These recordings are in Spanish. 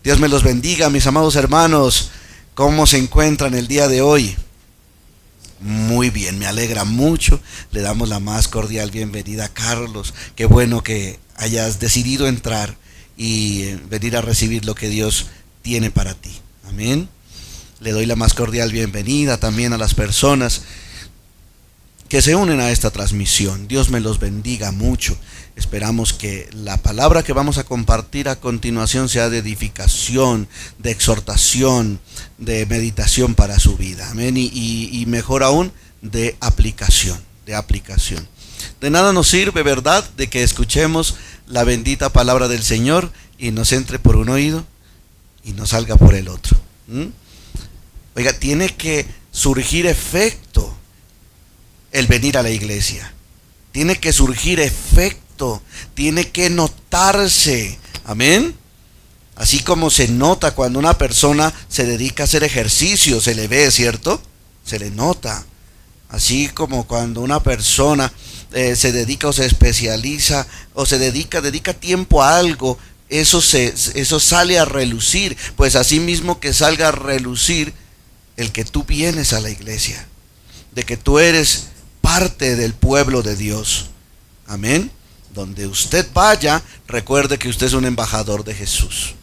Dios me los bendiga, mis amados hermanos. ¿Cómo se encuentran el día de hoy? Muy bien, me alegra mucho. Le damos la más cordial bienvenida a Carlos. Qué bueno que hayas decidido entrar y venir a recibir lo que Dios tiene para ti. Amén. Le doy la más cordial bienvenida también a las personas que se unen a esta transmisión. Dios me los bendiga mucho. Esperamos que la palabra que vamos a compartir a continuación sea de edificación, de exhortación, de meditación para su vida. Amén. Y mejor aún, de aplicación, de aplicación. De nada nos sirve, ¿verdad?, de que escuchemos la bendita palabra del Señor y nos entre por un oído y nos salga por el otro. Oiga, tiene que surgir efecto el venir a la iglesia. Tiene que surgir efecto, tiene que notarse. Amén. Así como se nota cuando una persona se dedica a hacer ejercicio, se le ve, ¿cierto? Se le nota. Así como cuando una persona se dedica o se especializa o se dedica tiempo a algo, eso sale a relucir. Pues así mismo que salga a relucir el que tú vienes a la iglesia, de que tú eres parte del pueblo de Dios. Amén. Donde usted vaya, recuerde que usted es un embajador de Jesús.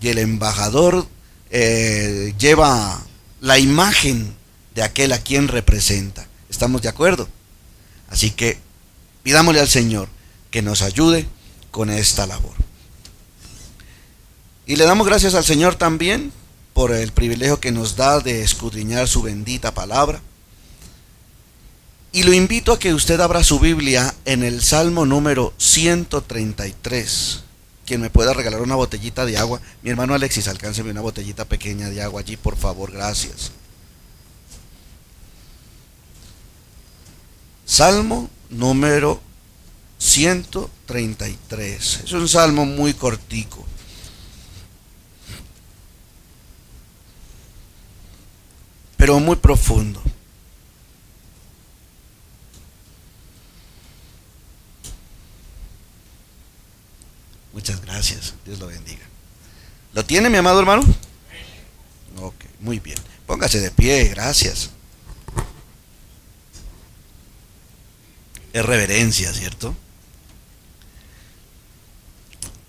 Y el embajador lleva la imagen de aquel a quien representa. ¿Estamos de acuerdo? Así que pidámosle al Señor que nos ayude con esta labor. Y le damos gracias al Señor también por el privilegio que nos da de escudriñar su bendita palabra. Y lo invito a que usted abra su Biblia en el Salmo número 133. Quien me pueda regalar una botellita de agua. Mi hermano Alexis, alcánceme una botellita pequeña de agua allí, por favor, gracias. Salmo número 133. Es un salmo muy cortico. Pero muy profundo. Muchas gracias, Dios lo bendiga. ¿Lo tiene, mi amado hermano? Ok, muy bien. Póngase de pie, gracias. Es reverencia, ¿cierto?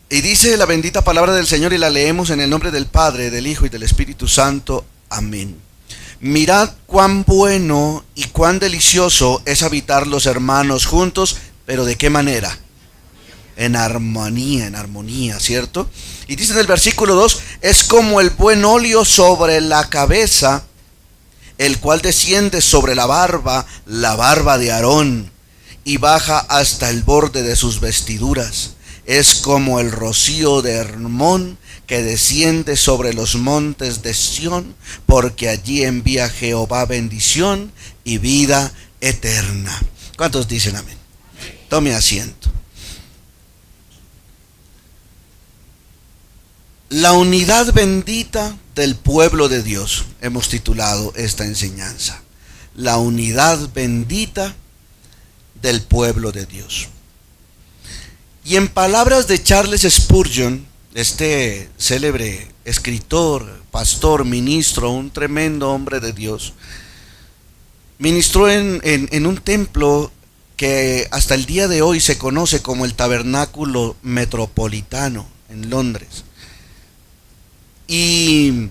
Y dice la bendita palabra del Señor y la leemos en el nombre del Padre, del Hijo y del Espíritu Santo. Amén. Mirad cuán bueno y cuán delicioso es habitar los hermanos juntos, pero ¿de qué manera? En armonía, ¿cierto? Y dice en el versículo 2, es como el buen óleo sobre la cabeza, el cual desciende sobre la barba de Aarón, y baja hasta el borde de sus vestiduras. Es como el rocío de Hermón, que desciende sobre los montes de Sión, porque allí envía Jehová bendición y vida eterna. ¿Cuántos dicen amén? Tome asiento. La unidad bendita del pueblo de Dios, hemos titulado esta enseñanza. La unidad bendita del pueblo de Dios. Y en palabras de Charles Spurgeon, este célebre escritor, pastor, ministro, un tremendo hombre de Dios, ministró en un templo que hasta el día de hoy se conoce como el Tabernáculo Metropolitano en Londres. Y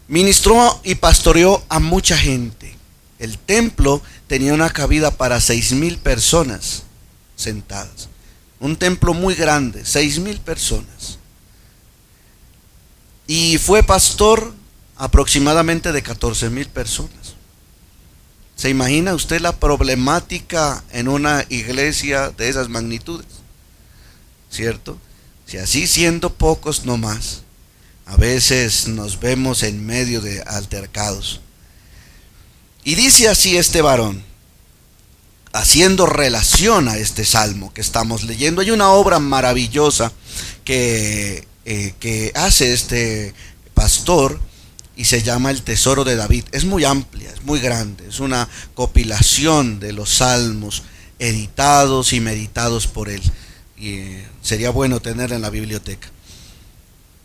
ministró y pastoreó a mucha gente. El templo tenía una cabida para 6,000 personas sentadas. Un templo muy grande, 6,000 personas. Y fue pastor aproximadamente de 14,000 personas. ¿Se imagina usted la problemática en una iglesia de esas magnitudes? ¿Cierto? Si así siendo pocos nomás, a veces nos vemos en medio de altercados. Y dice así este varón, haciendo relación a este salmo que estamos leyendo. Hay una obra maravillosa que hace este pastor y se llama El Tesoro de David. Es muy amplia, es muy grande, es una compilación de los salmos editados y meditados por él. Y sería bueno tenerla en la biblioteca.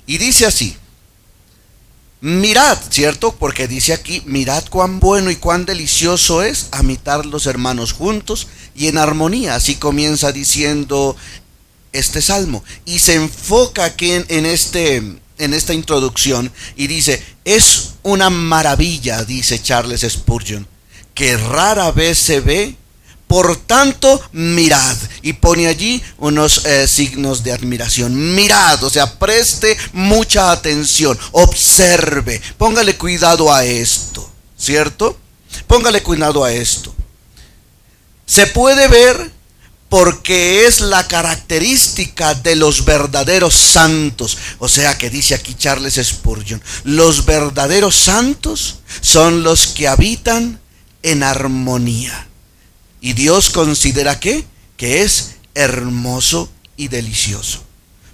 Y dice así: mirad, ¿cierto? Porque dice aquí, mirad cuán bueno y cuán delicioso es habitar los hermanos juntos y en armonía. Así comienza diciendo este salmo. Y se enfoca aquí en esta introducción y dice, es una maravilla, dice Charles Spurgeon, que rara vez se ve. Por tanto, mirad. Y pone allí unos signos de admiración. Mirad, o sea, preste mucha atención. Observe. Póngale cuidado a esto. ¿Cierto? Póngale cuidado a esto. Se puede ver porque es la característica de los verdaderos santos. O sea que dice aquí Charles Spurgeon, los verdaderos santos son los que habitan en armonía. Y Dios considera que es hermoso y delicioso.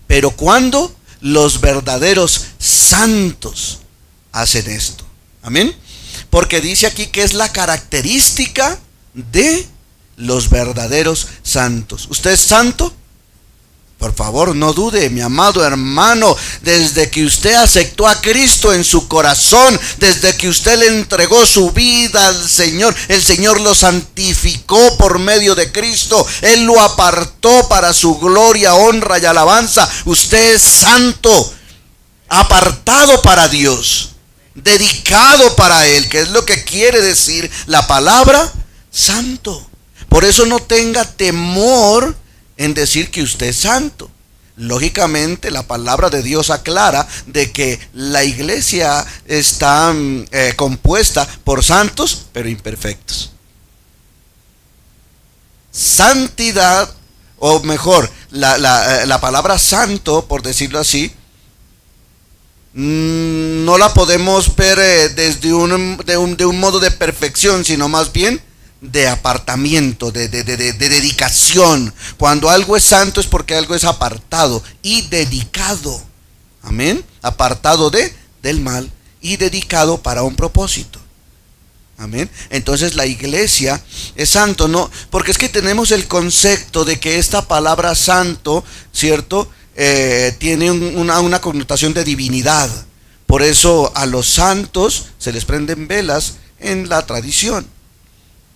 Pero ¿cuándo? Los verdaderos santos hacen esto. Amén. Porque dice aquí que es la característica de los verdaderos santos. ¿Usted es santo? Por favor, no dude, mi amado hermano, desde que usted aceptó a Cristo en su corazón, desde que usted le entregó su vida al Señor, el Señor lo santificó por medio de Cristo. Él lo apartó para su gloria, honra y alabanza. Usted es santo, apartado para Dios, dedicado para Él, que es lo que quiere decir la palabra santo. Por eso no tenga temor en decir que usted es santo. Lógicamente la palabra de Dios aclara de que la iglesia está compuesta por santos pero imperfectos. Santidad, o mejor, la palabra santo, por decirlo así, no la podemos ver desde un modo de perfección, sino más bien de apartamiento, de dedicación. Cuando algo es santo es porque algo es apartado y dedicado. Amén. Apartado del mal y dedicado para un propósito. Amén. Entonces la iglesia es santo, no, porque es que tenemos el concepto de que esta palabra santo, ¿cierto? Tiene una connotación de divinidad. Por eso a los santos se les prenden velas en la tradición.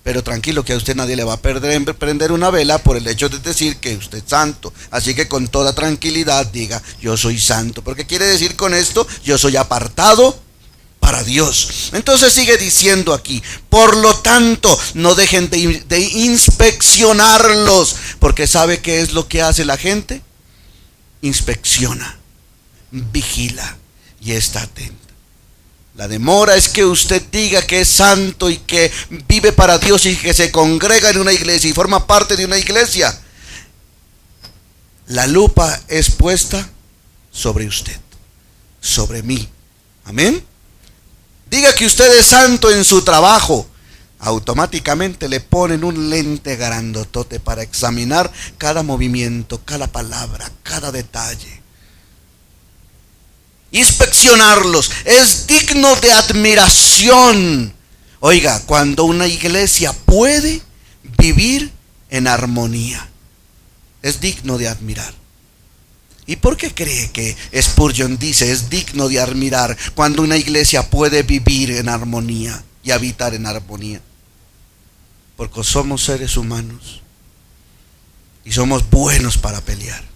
Pero tranquilo, que a usted nadie le va a prender una vela por el hecho de decir que usted es santo. Así que con toda tranquilidad diga, yo soy santo. Porque quiere decir con esto, yo soy apartado para Dios. Entonces sigue diciendo aquí, por lo tanto, no dejen de inspeccionarlos. Porque ¿sabe qué es lo que hace la gente? Inspecciona, vigila y está atento. La demora es que usted diga que es santo y que vive para Dios y que se congrega en una iglesia y forma parte de una iglesia. La lupa es puesta sobre usted, sobre mí. Amén. Diga que usted es santo en su trabajo. Automáticamente le ponen un lente grandotote para examinar cada movimiento, cada palabra, cada detalle. Inspeccionarlos es digno de admiración. Oiga, cuando una iglesia puede vivir en armonía, es digno de admirar. ¿Y por qué cree que Spurgeon dice es digno de admirar cuando una iglesia puede vivir en armonía y habitar en armonía? Porque somos seres humanos y somos buenos para pelear.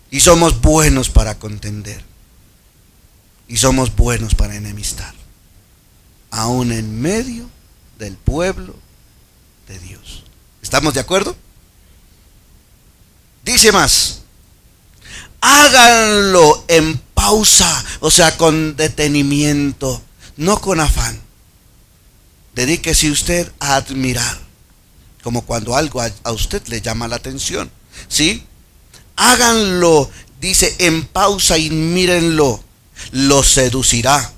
Y somos buenos para contender. Y somos buenos para enemistar. Aún en medio del pueblo de Dios. ¿Estamos de acuerdo? Dice más. Háganlo en pausa. O sea, con detenimiento. No con afán. Dedíquese usted a admirar. Como cuando algo a usted le llama la atención. ¿Sí? Háganlo, dice, en pausa y mírenlo. Los seducirá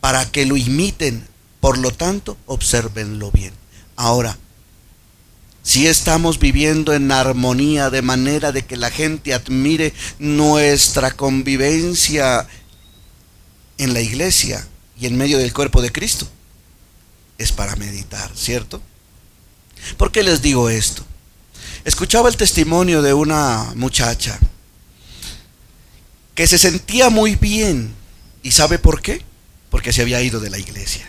para que lo imiten. Por lo tanto, obsérvenlo bien. Ahora, si estamos viviendo en armonía de manera de que la gente admire nuestra convivencia en la iglesia y en medio del cuerpo de Cristo, es para meditar, ¿cierto? ¿Por qué les digo esto? Escuchaba el testimonio de una muchacha que se sentía muy bien. ¿Y sabe por qué? Porque se había ido de la iglesia.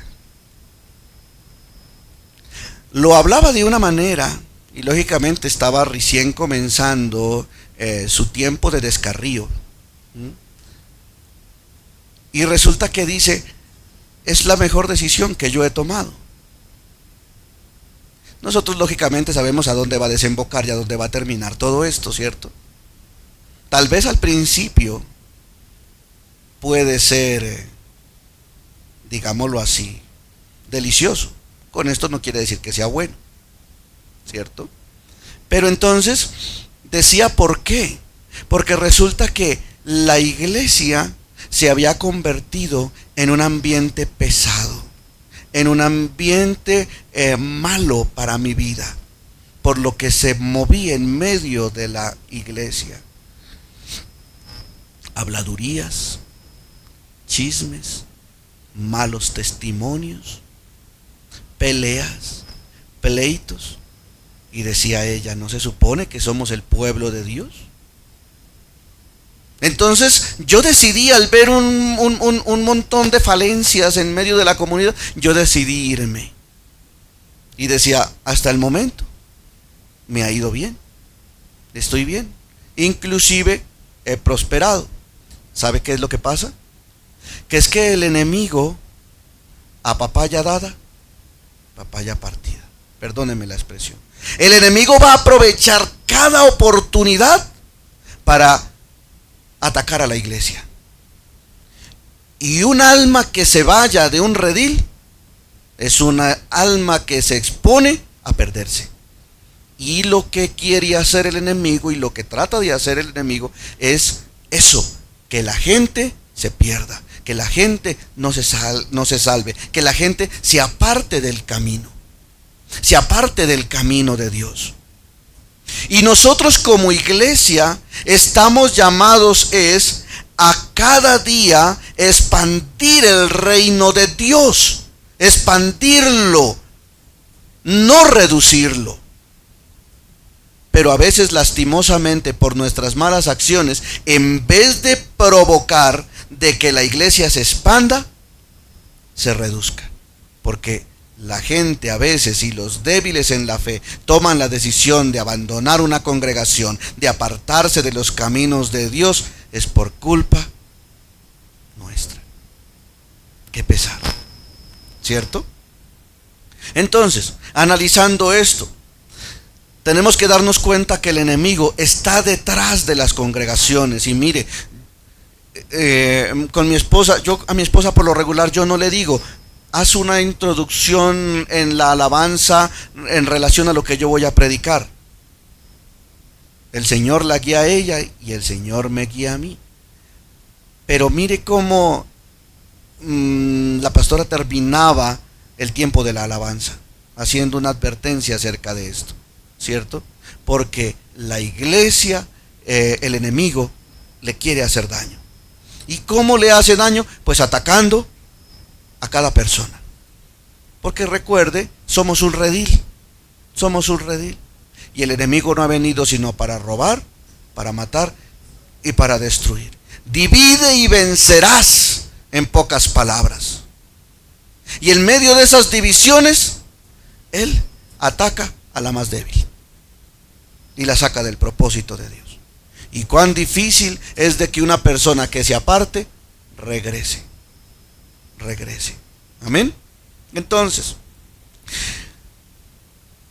Lo hablaba de una manera, y lógicamente estaba recién comenzando su tiempo de descarrío. Y resulta que dice, es la mejor decisión que yo he tomado. Nosotros lógicamente sabemos a dónde va a desembocar y a dónde va a terminar todo esto, ¿cierto? Tal vez al principio puede ser, digámoslo así, delicioso. Con esto no quiere decir que sea bueno, ¿cierto? Pero entonces decía por qué. Porque resulta que la iglesia se había convertido en un ambiente pesado, en un ambiente malo para mi vida, por lo que se movía en medio de la iglesia. Habladurías, chismes, malos testimonios, peleas, pleitos. Y decía ella, ¿no se supone que somos el pueblo de Dios? Entonces yo decidí, al ver un montón de falencias en medio de la comunidad, yo decidí irme. Y decía, hasta el momento me ha ido bien, estoy bien, inclusive he prosperado. ¿Sabe qué es lo que pasa? Que es que el enemigo, a papaya dada, papaya partida, perdóneme la expresión, el enemigo va a aprovechar cada oportunidad para atacar a la iglesia. Y un alma que se vaya de un redil es una alma que se expone a perderse. Y lo que quiere hacer el enemigo y lo que trata de hacer el enemigo es eso, que la gente se pierda, que la gente no se salve, que la gente se aparte del camino, se aparte del camino de Dios. Y nosotros como iglesia estamos llamados a cada día expandir el reino de Dios, expandirlo, no reducirlo. Pero a veces, lastimosamente, por nuestras malas acciones, en vez de provocar de que la iglesia se expanda, se reduzca. Porque la gente a veces, y los débiles en la fe, toman la decisión de abandonar una congregación, de apartarse de los caminos de Dios, es por culpa nuestra. Qué pesar, ¿cierto? Entonces, analizando esto, tenemos que darnos cuenta que el enemigo está detrás de las congregaciones. Y mire, con mi esposa, a mi esposa por lo regular yo no le digo, haz una introducción en la alabanza en relación a lo que yo voy a predicar. El Señor la guía a ella y el Señor me guía a mí. Pero mire cómo la pastora terminaba el tiempo de la alabanza, haciendo una advertencia acerca de esto, ¿cierto? Porque la iglesia, el enemigo le quiere hacer daño. ¿Y cómo le hace daño? Pues atacando a cada persona. Porque recuerde, somos un redil. Somos un redil. Y el enemigo no ha venido sino para robar, para matar y para destruir. Divide y vencerás, en pocas palabras. Y en medio de esas divisiones, él ataca a la más débil y la saca del propósito de Dios. Y cuán difícil es de que una persona que se aparte regrese. Amén. Entonces,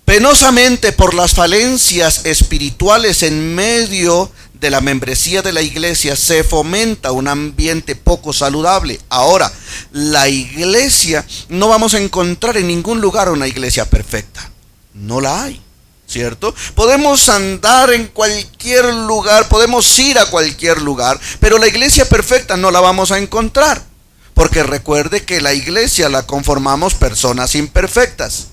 penosamente, por las falencias espirituales en medio de la membresía de la iglesia, se fomenta un ambiente poco saludable. Ahora, la iglesia, no vamos a encontrar en ningún lugar una iglesia perfecta. No la hay, ¿cierto? Podemos andar en cualquier lugar, podemos ir a cualquier lugar, pero la iglesia perfecta no la vamos a encontrar. Porque recuerde que la iglesia la conformamos personas imperfectas.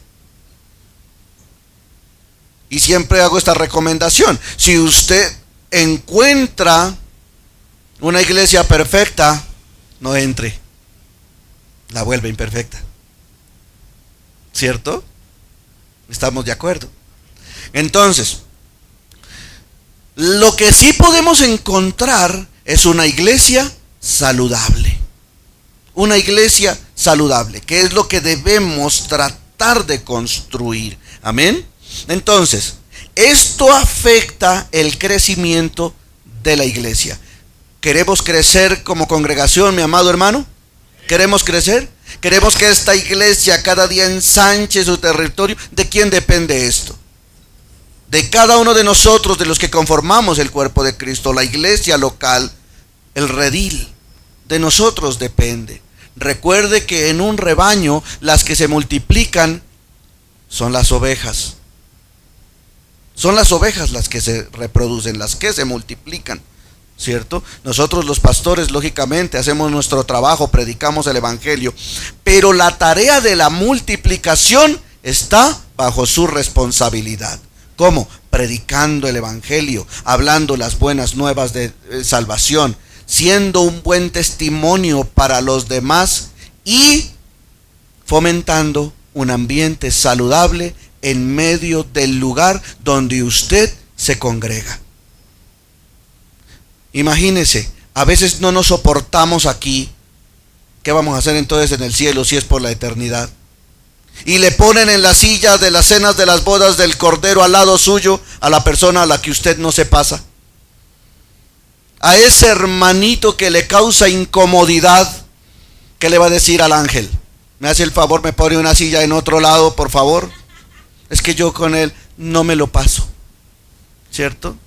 Y siempre hago esta recomendación. Si usted encuentra una iglesia perfecta, no entre. La vuelve imperfecta. ¿Cierto? ¿Estamos de acuerdo? Entonces, lo que sí podemos encontrar es una iglesia saludable. Una iglesia saludable, que es lo que debemos tratar de construir. Amén. Entonces, esto afecta el crecimiento de la iglesia. ¿Queremos crecer como congregación, mi amado hermano? ¿Queremos crecer? ¿Queremos que esta iglesia cada día ensanche su territorio? ¿De quién depende esto? De cada uno de nosotros, de los que conformamos el cuerpo de Cristo, la iglesia local, el redil. De nosotros depende. Recuerde que en un rebaño las que se multiplican son las ovejas. Son las ovejas las que se reproducen, las que se multiplican, ¿cierto? Nosotros los pastores, lógicamente, hacemos nuestro trabajo, predicamos el evangelio, pero la tarea de la multiplicación está bajo su responsabilidad. ¿Cómo? Predicando el evangelio, hablando las buenas nuevas de salvación, siendo un buen testimonio para los demás y fomentando un ambiente saludable en medio del lugar donde usted se congrega. Imagínese, a veces no nos soportamos aquí. ¿Qué vamos a hacer entonces en el cielo si es por la eternidad? Y le ponen en la silla de las cenas de las bodas del Cordero al lado suyo a la persona a la que usted no se pasa. A ese hermanito que le causa incomodidad, ¿qué le va a decir al ángel? ¿Me hace el favor, me pone una silla en otro lado, por favor? Es que yo con él no me lo paso, ¿cierto?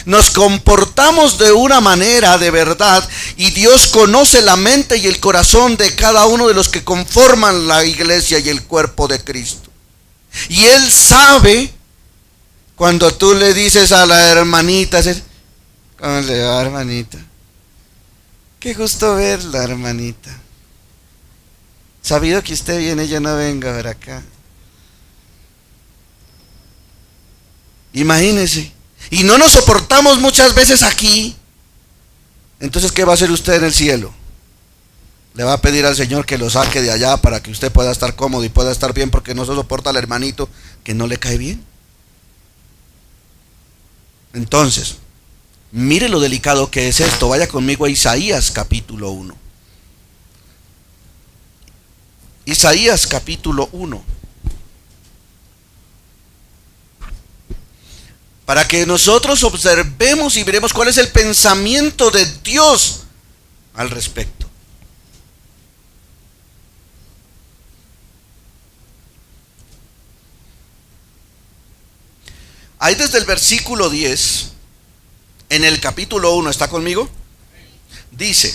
Nos comportamos de una manera de verdad, y Dios conoce la mente y el corazón de cada uno de los que conforman la iglesia y el cuerpo de Cristo. Y Él sabe cuando tú le dices a la hermanita, ¿cómo le va, hermanita? Qué gusto verla, hermanita. Sabido que usted viene, yo no vengo a ver acá. Imagínese. Y no nos soportamos muchas veces aquí. Entonces, ¿qué va a hacer usted en el cielo? Le va a pedir al Señor que lo saque de allá para que usted pueda estar cómodo y pueda estar bien, porque no se soporta al hermanito que no le cae bien. Entonces, mire lo delicado que es esto. Vaya conmigo a Isaías capítulo 1. Isaías capítulo 1. Para que nosotros observemos y veremos cuál es el pensamiento de Dios al respecto. Ahí desde el versículo 10, en el capítulo 1, ¿está conmigo? Dice: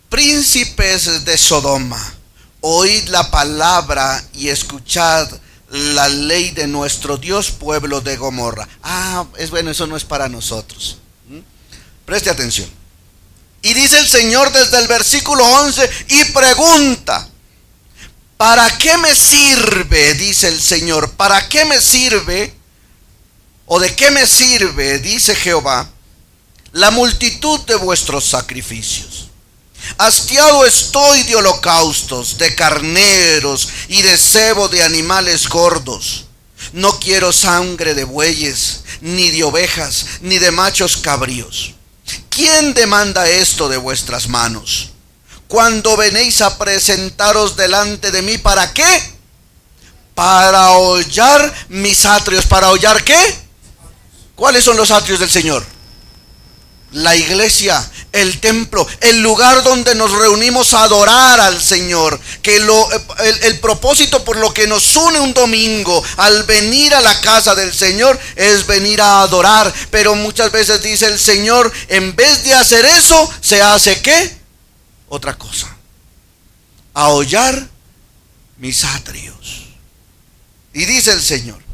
príncipes de Sodoma, oíd la palabra y escuchad la ley de nuestro Dios, pueblo de Gomorra. Es bueno, eso no es para nosotros. Preste atención. Y dice el Señor desde el versículo 11 y pregunta: ¿para qué me sirve? Dice el Señor, ¿para qué me sirve? ¿O de qué me sirve? Dice Jehová, la multitud de vuestros sacrificios. Hastiado estoy de holocaustos, de carneros y de cebo de animales gordos. No quiero sangre de bueyes, ni de ovejas, ni de machos cabríos. ¿Quién demanda esto de vuestras manos? Cuando venéis a presentaros delante de mí, ¿para qué? Para hollar mis atrios. ¿Para hollar qué? ¿Cuáles son los atrios del Señor? La iglesia, el templo, el lugar donde nos reunimos a adorar al Señor. Que el propósito por lo que nos une un domingo al venir a la casa del Señor es venir a adorar. Pero muchas veces dice el Señor, en vez de hacer eso, se hace ¿qué? Otra cosa. A hollar mis atrios. Y dice el Señor: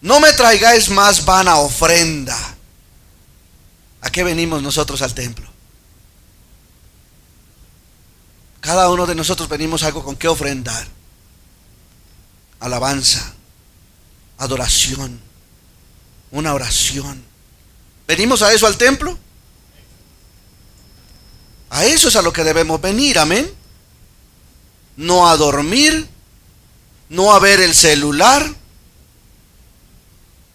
no me traigáis más vana ofrenda. ¿A qué venimos nosotros al templo? Cada uno de nosotros venimos algo con qué ofrendar. Alabanza, adoración, una oración. ¿Venimos a eso al templo? A eso es a lo que debemos venir, amén. No a dormir, no a ver el celular,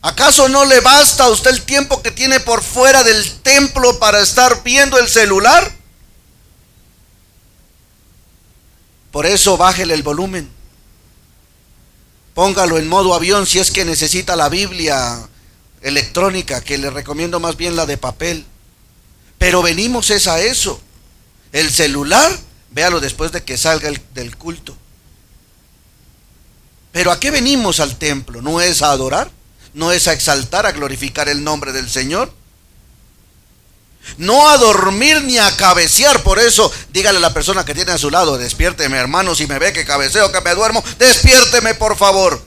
¿Acaso no le basta a usted el tiempo que tiene por fuera del templo para estar viendo el celular? Por eso bájele el volumen. Póngalo en modo avión si es que necesita la Biblia electrónica, que le recomiendo más bien la de papel. Pero venimos es a eso. El celular, véalo después de que salga del culto. Pero ¿a qué venimos al templo? ¿No es a adorar? ¿No es a exaltar, a glorificar el nombre del Señor? No a dormir ni a cabecear. Por eso dígale a la persona que tiene a su lado: despiérteme, hermano, si me ve que cabeceo, que me duermo, despiérteme por favor.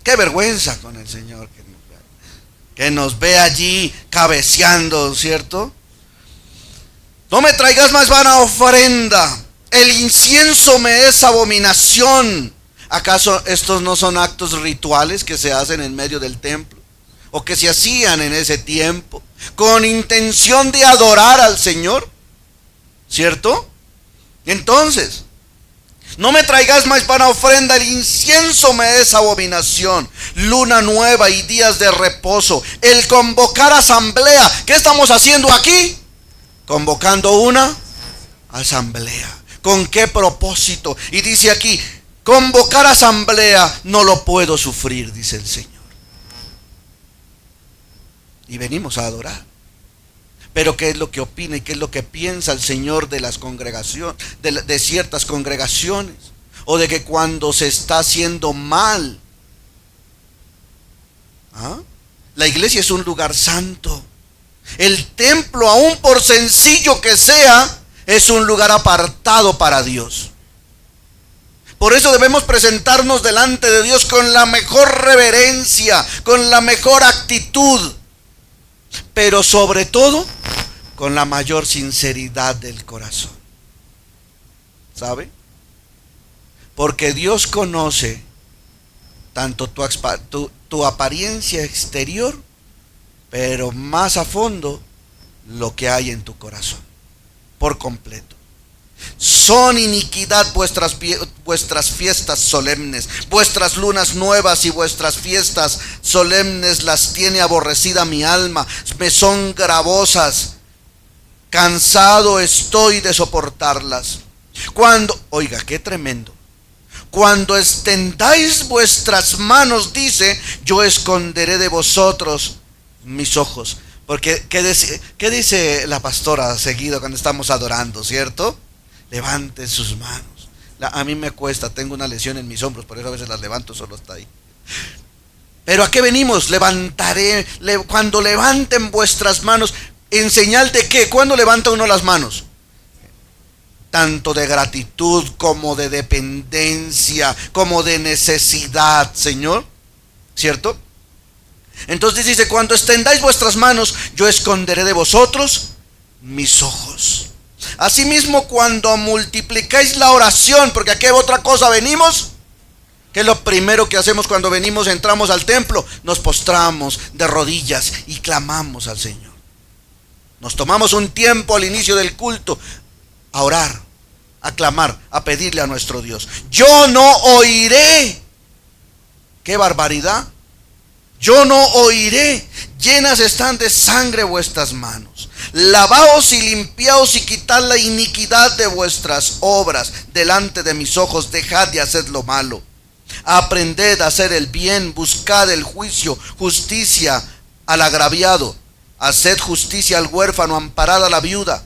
Qué vergüenza con el Señor que nos ve allí cabeceando, ¿cierto? No me traigas más vana ofrenda. El incienso me es abominación. ¿Acaso estos no son actos rituales que se hacen en medio del templo? O que se hacían en ese tiempo con intención de adorar al Señor, ¿cierto? Entonces, no me traigas más para ofrenda, el incienso me es abominación. Luna nueva y días de reposo, el convocar asamblea. ¿Qué estamos haciendo aquí? Convocando una asamblea. ¿Con qué propósito? Y dice aquí: convocar asamblea no lo puedo sufrir, dice el Señor. Y venimos a adorar. Pero ¿qué es lo que opina y qué es lo que piensa el Señor de las congregaciones, de ciertas congregaciones? O de que cuando se está haciendo mal, la iglesia es un lugar santo. El templo, aun por sencillo que sea, es un lugar apartado para Dios. Por eso debemos presentarnos delante de Dios con la mejor reverencia, con la mejor actitud, pero sobre todo con la mayor sinceridad del corazón. ¿Sabe? Porque Dios conoce tanto tu apariencia exterior, pero más a fondo lo que hay en tu corazón, por completo. Son iniquidad vuestras fiestas solemnes, vuestras lunas nuevas y vuestras fiestas solemnes las tiene aborrecida mi alma, me son gravosas, cansado estoy de soportarlas. Oiga, qué tremendo. Cuando extendáis vuestras manos, dice, yo esconderé de vosotros mis ojos. Porque, ¿qué dice la pastora seguido cuando estamos adorando, cierto? Levante sus manos. A mí me cuesta, tengo una lesión en mis hombros, por eso a veces las levanto, solo está ahí. Pero ¿a qué venimos? Levantaré, cuando levanten vuestras manos, ¿en señal de qué? ¿Cuándo levanta uno las manos? Tanto de gratitud como de dependencia, como de necesidad, Señor, ¿cierto? Entonces dice, cuando extendáis vuestras manos, yo esconderé de vosotros mis ojos. Asimismo, cuando multiplicáis la oración, porque aquí otra cosa venimos, que es lo primero que hacemos cuando venimos, entramos al templo, nos postramos de rodillas y clamamos al Señor. Nos tomamos un tiempo al inicio del culto a orar, a clamar, a pedirle a nuestro Dios. Yo no oiré. ¡Qué barbaridad! Yo no oiré. Llenas están de sangre vuestras manos. Lavaos y limpiaos y quitad la iniquidad de vuestras obras delante de mis ojos. Dejad de hacer lo malo. Aprended a hacer el bien. Buscad el juicio, justicia al agraviado. Haced justicia al huérfano, amparad a la viuda.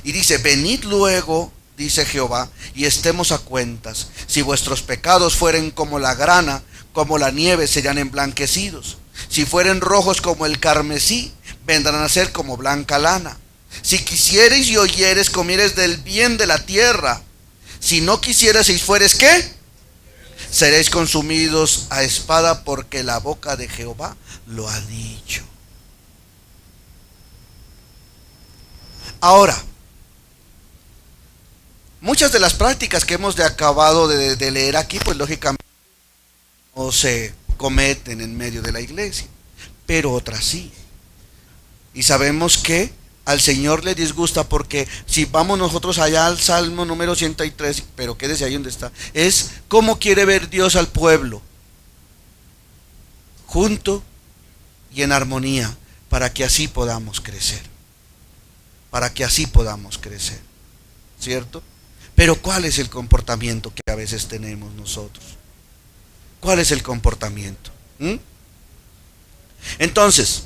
Y dice, venid luego, dice Jehová, y estemos a cuentas. Si vuestros pecados fueren como la grana, como la nieve serán emblanquecidos. Si fueren rojos como el carmesí, vendrán a ser como blanca lana. Si quisiereis y oyereis, comiereis del bien de la tierra. Si no quisiereis y fuereis, ¿qué? Seréis consumidos a espada, porque la boca de Jehová lo ha dicho. Ahora, muchas de las prácticas que hemos acabado de leer aquí, pues lógicamente no se cometen en medio de la iglesia, pero otras sí. Y sabemos que al Señor le disgusta, porque si vamos nosotros allá al Salmo número 103, pero quédese ahí donde está, es cómo quiere ver Dios al pueblo. junto y en armonía, para que así podamos crecer. Para que así podamos crecer. ¿Cierto? Pero ¿cuál es el comportamiento que a veces tenemos nosotros? ¿Cuál es el comportamiento? Entonces,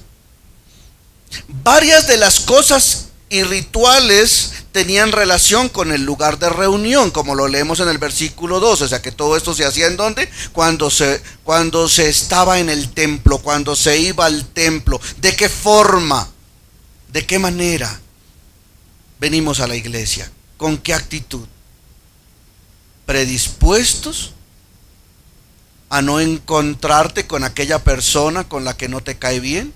varias de las cosas y rituales tenían relación con el lugar de reunión, como lo leemos en el versículo 2, o sea que todo esto se hacía ¿en dónde? Cuando se estaba en el templo, cuando se iba al templo. ¿De qué forma? ¿De qué manera venimos a la iglesia? ¿Con qué actitud? ¿Predispuestos a no encontrarte con aquella persona con la que no te cae bien?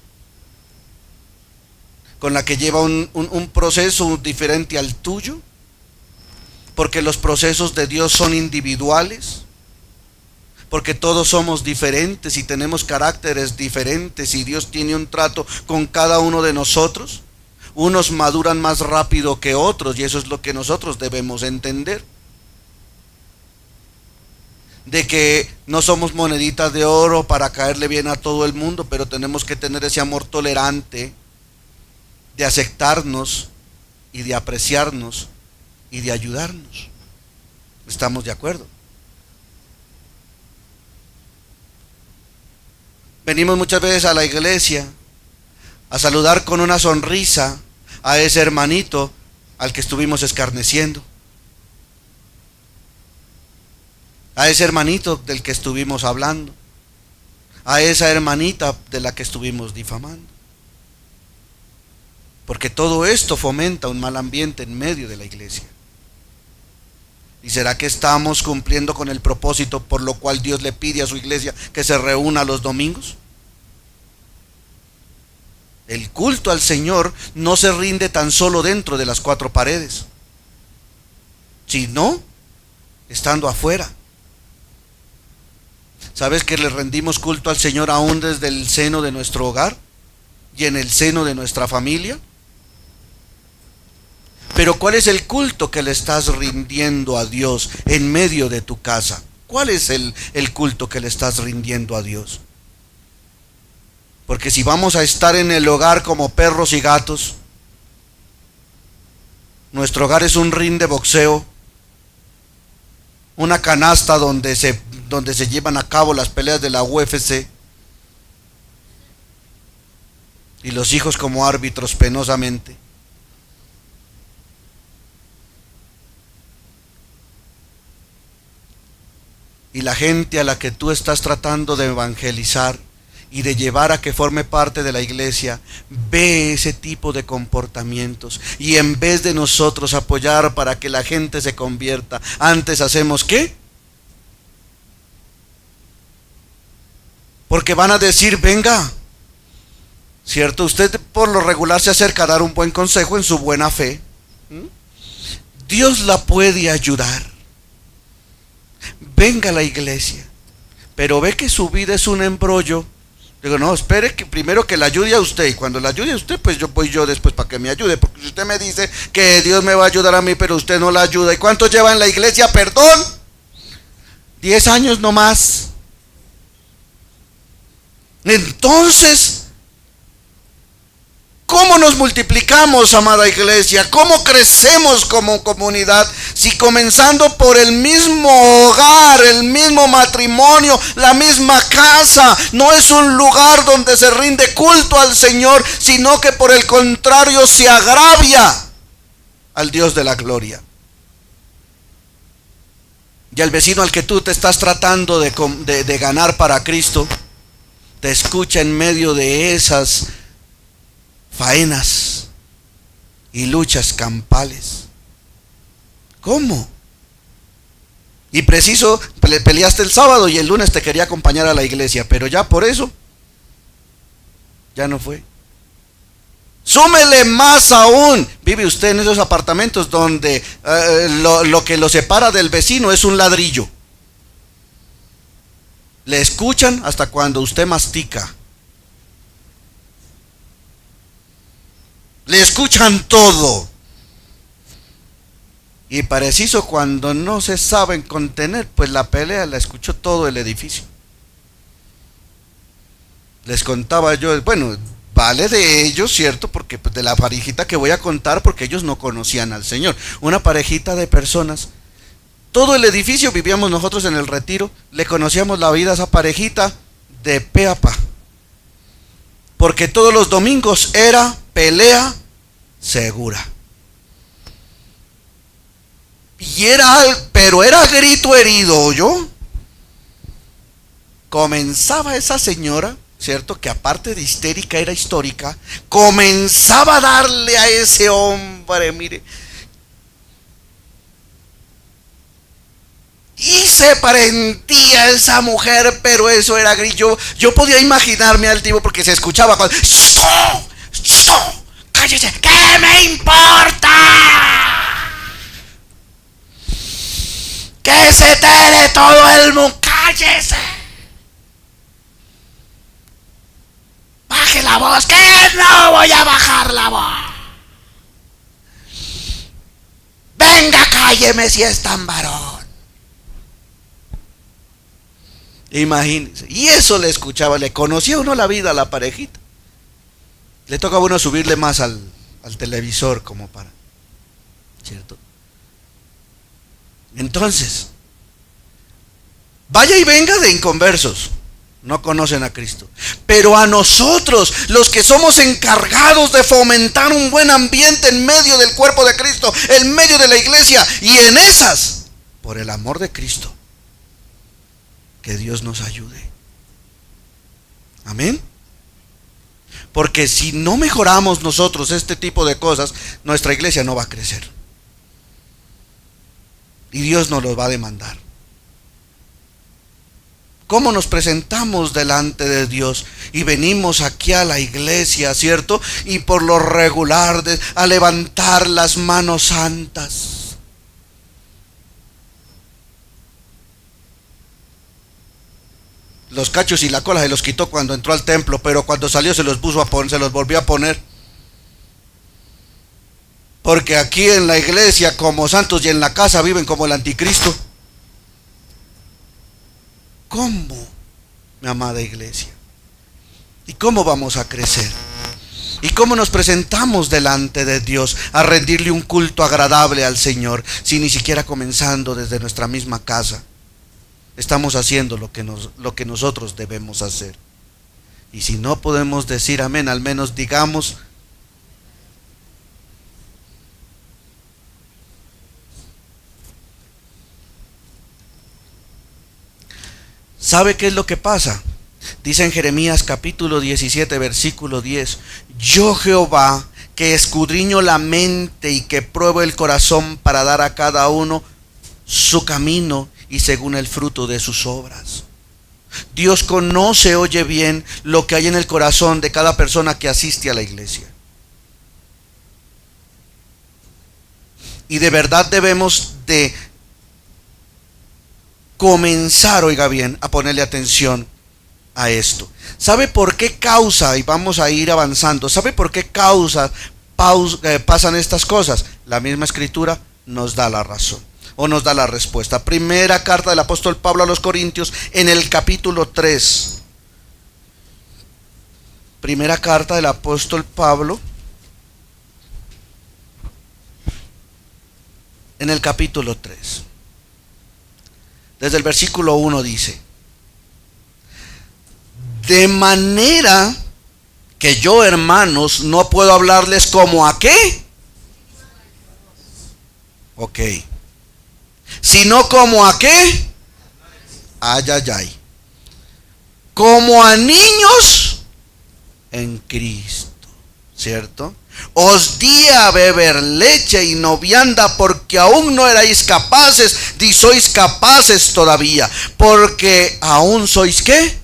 ¿Con la que lleva un proceso diferente al tuyo? Porque los procesos de Dios son individuales. Porque todos somos diferentes y tenemos caracteres diferentes y Dios tiene un trato con cada uno de nosotros. Unos maduran más rápido que otros y eso es lo que nosotros debemos entender. De que no somos moneditas de oro para caerle bien a todo el mundo, pero tenemos que tener ese amor tolerante de aceptarnos y de apreciarnos y de ayudarnos. ¿Estamos de acuerdo? Venimos muchas veces a la iglesia a saludar con una sonrisa a ese hermanito al que estuvimos escarneciendo, a ese hermanito del que estuvimos hablando, a esa hermanita de la que estuvimos difamando. Porque todo esto fomenta un mal ambiente en medio de la iglesia. ¿Y será que estamos cumpliendo con el propósito por lo cual Dios le pide a su iglesia que se reúna los domingos? El culto al Señor no se rinde tan solo dentro de las cuatro paredes, sino estando afuera. ¿Sabes que le rendimos culto al Señor aún desde el seno de nuestro hogar y en el seno de nuestra familia? Pero ¿cuál es el culto que le estás rindiendo a Dios en medio de tu casa? ¿Cuál es el culto que le estás rindiendo a Dios? Porque si vamos a estar en el hogar como perros y gatos, nuestro hogar es un ring de boxeo, una canasta donde se llevan a cabo las peleas de la UFC, y los hijos como árbitros penosamente. Y la gente a la que tú estás tratando de evangelizar y de llevar a que forme parte de la iglesia, ve ese tipo de comportamientos. Y en vez de nosotros apoyar para que la gente se convierta, antes hacemos ¿qué? Porque van a decir, venga, ¿cierto? Usted por lo regular se acerca a dar un buen consejo en su buena fe. Dios la puede ayudar. Venga a la iglesia, pero ve que su vida es un embrollo. Digo, no, espere que primero que la ayude a usted, y cuando la ayude a usted, pues yo voy yo después para que me ayude, porque si usted me dice que Dios me va a ayudar a mí, pero usted no la ayuda. ¿Y cuánto lleva en la iglesia? Perdón, 10 años nomás. Entonces, ¿cómo nos multiplicamos, amada iglesia? ¿Cómo crecemos como comunidad? Si comenzando por el mismo hogar, el mismo matrimonio, la misma casa, no es un lugar donde se rinde culto al Señor, sino que por el contrario se agravia al Dios de la gloria. Y al vecino al que tú te estás tratando de ganar para Cristo, te escucha en medio de esas faenas y luchas campales. ¿Cómo? Y preciso, peleaste el sábado y el lunes te quería acompañar a la iglesia, pero ya por eso ya no fue. Súmele más aún, vive usted en esos apartamentos donde lo que lo separa del vecino es un ladrillo. Le escuchan hasta cuando usted mastica. Le escuchan todo. Y preciso cuando no se saben contener, pues la pelea la escuchó todo el edificio. Les contaba yo, bueno, vale de ellos, ¿cierto? Porque pues, de la parejita que voy a contar, porque ellos no conocían al Señor. Una parejita de personas. Todo el edificio vivíamos nosotros en el Retiro. Le conocíamos la vida a esa parejita de pe a pa. Porque todos los domingos era pelea segura. Y pero era grito herido, ¿yo? Comenzaba esa señora, ¿cierto? Que aparte de histérica era histórica. Comenzaba a darle a ese hombre, mire. Y se prendía esa mujer, pero eso era grillo. Yo podía imaginarme al tipo porque se escuchaba cuando... ¡Shoo! ¡Shoo! ¡Cállese! ¿Qué me importa? ¡Que se tere todo el mundo! ¡Cállese! ¡Baje la voz! ¡Que no voy a bajar la voz! ¡Venga, cálleme si es tan varón! Imagínense. Y eso le escuchaba, le conocía uno la vida a la parejita. Le toca a uno subirle más al televisor como para, ¿cierto? Entonces, vaya y venga de inconversos, no conocen a Cristo. Pero a nosotros, los que somos encargados de fomentar un buen ambiente en medio del cuerpo de Cristo, en medio de la iglesia y en esas, por el amor de Cristo, que Dios nos ayude. Amén. Porque si no mejoramos nosotros este tipo de cosas, nuestra iglesia no va a crecer. Y Dios nos lo va a demandar. ¿Cómo nos presentamos delante de Dios? Y venimos aquí a la iglesia, ¿cierto? Y por lo regular a levantar las manos santas. Los cachos y la cola se los quitó cuando entró al templo, pero cuando salió se los volvió a poner. Porque aquí en la iglesia como santos y en la casa viven como el anticristo. ¿Cómo, mi amada iglesia? ¿Y cómo vamos a crecer? ¿Y cómo nos presentamos delante de Dios a rendirle un culto agradable al Señor, si ni siquiera comenzando desde nuestra misma casa estamos haciendo lo que nosotros debemos hacer? Y si no podemos decir amén, al menos digamos: ¿sabe qué es lo que pasa? Dice en Jeremías capítulo 17 versículo 10: yo Jehová, que escudriño la mente y que pruebo el corazón para dar a cada uno su camino y según el fruto de sus obras. Dios conoce, oye bien, lo que hay en el corazón de cada persona que asiste a la iglesia. Y de verdad debemos de comenzar, oiga bien, a ponerle atención a esto. ¿Sabe por qué causa? Y vamos a ir avanzando. ¿Sabe por qué causa pasan estas cosas? La misma escritura nos da la razón, o nos da la respuesta. Primera carta del apóstol Pablo a los Corintios, en el capítulo 3. Primera carta del apóstol Pablo, en el capítulo 3. Desde el versículo 1 dice: de manera que yo, hermanos, no puedo hablarles como a qué. Ok. Sino como a qué. Ay, ay, ay. Como a niños en Cristo, ¿cierto? Os di a beber leche y no vianda, porque aún no erais capaces, ni sois capaces todavía, porque aún sois ¿qué?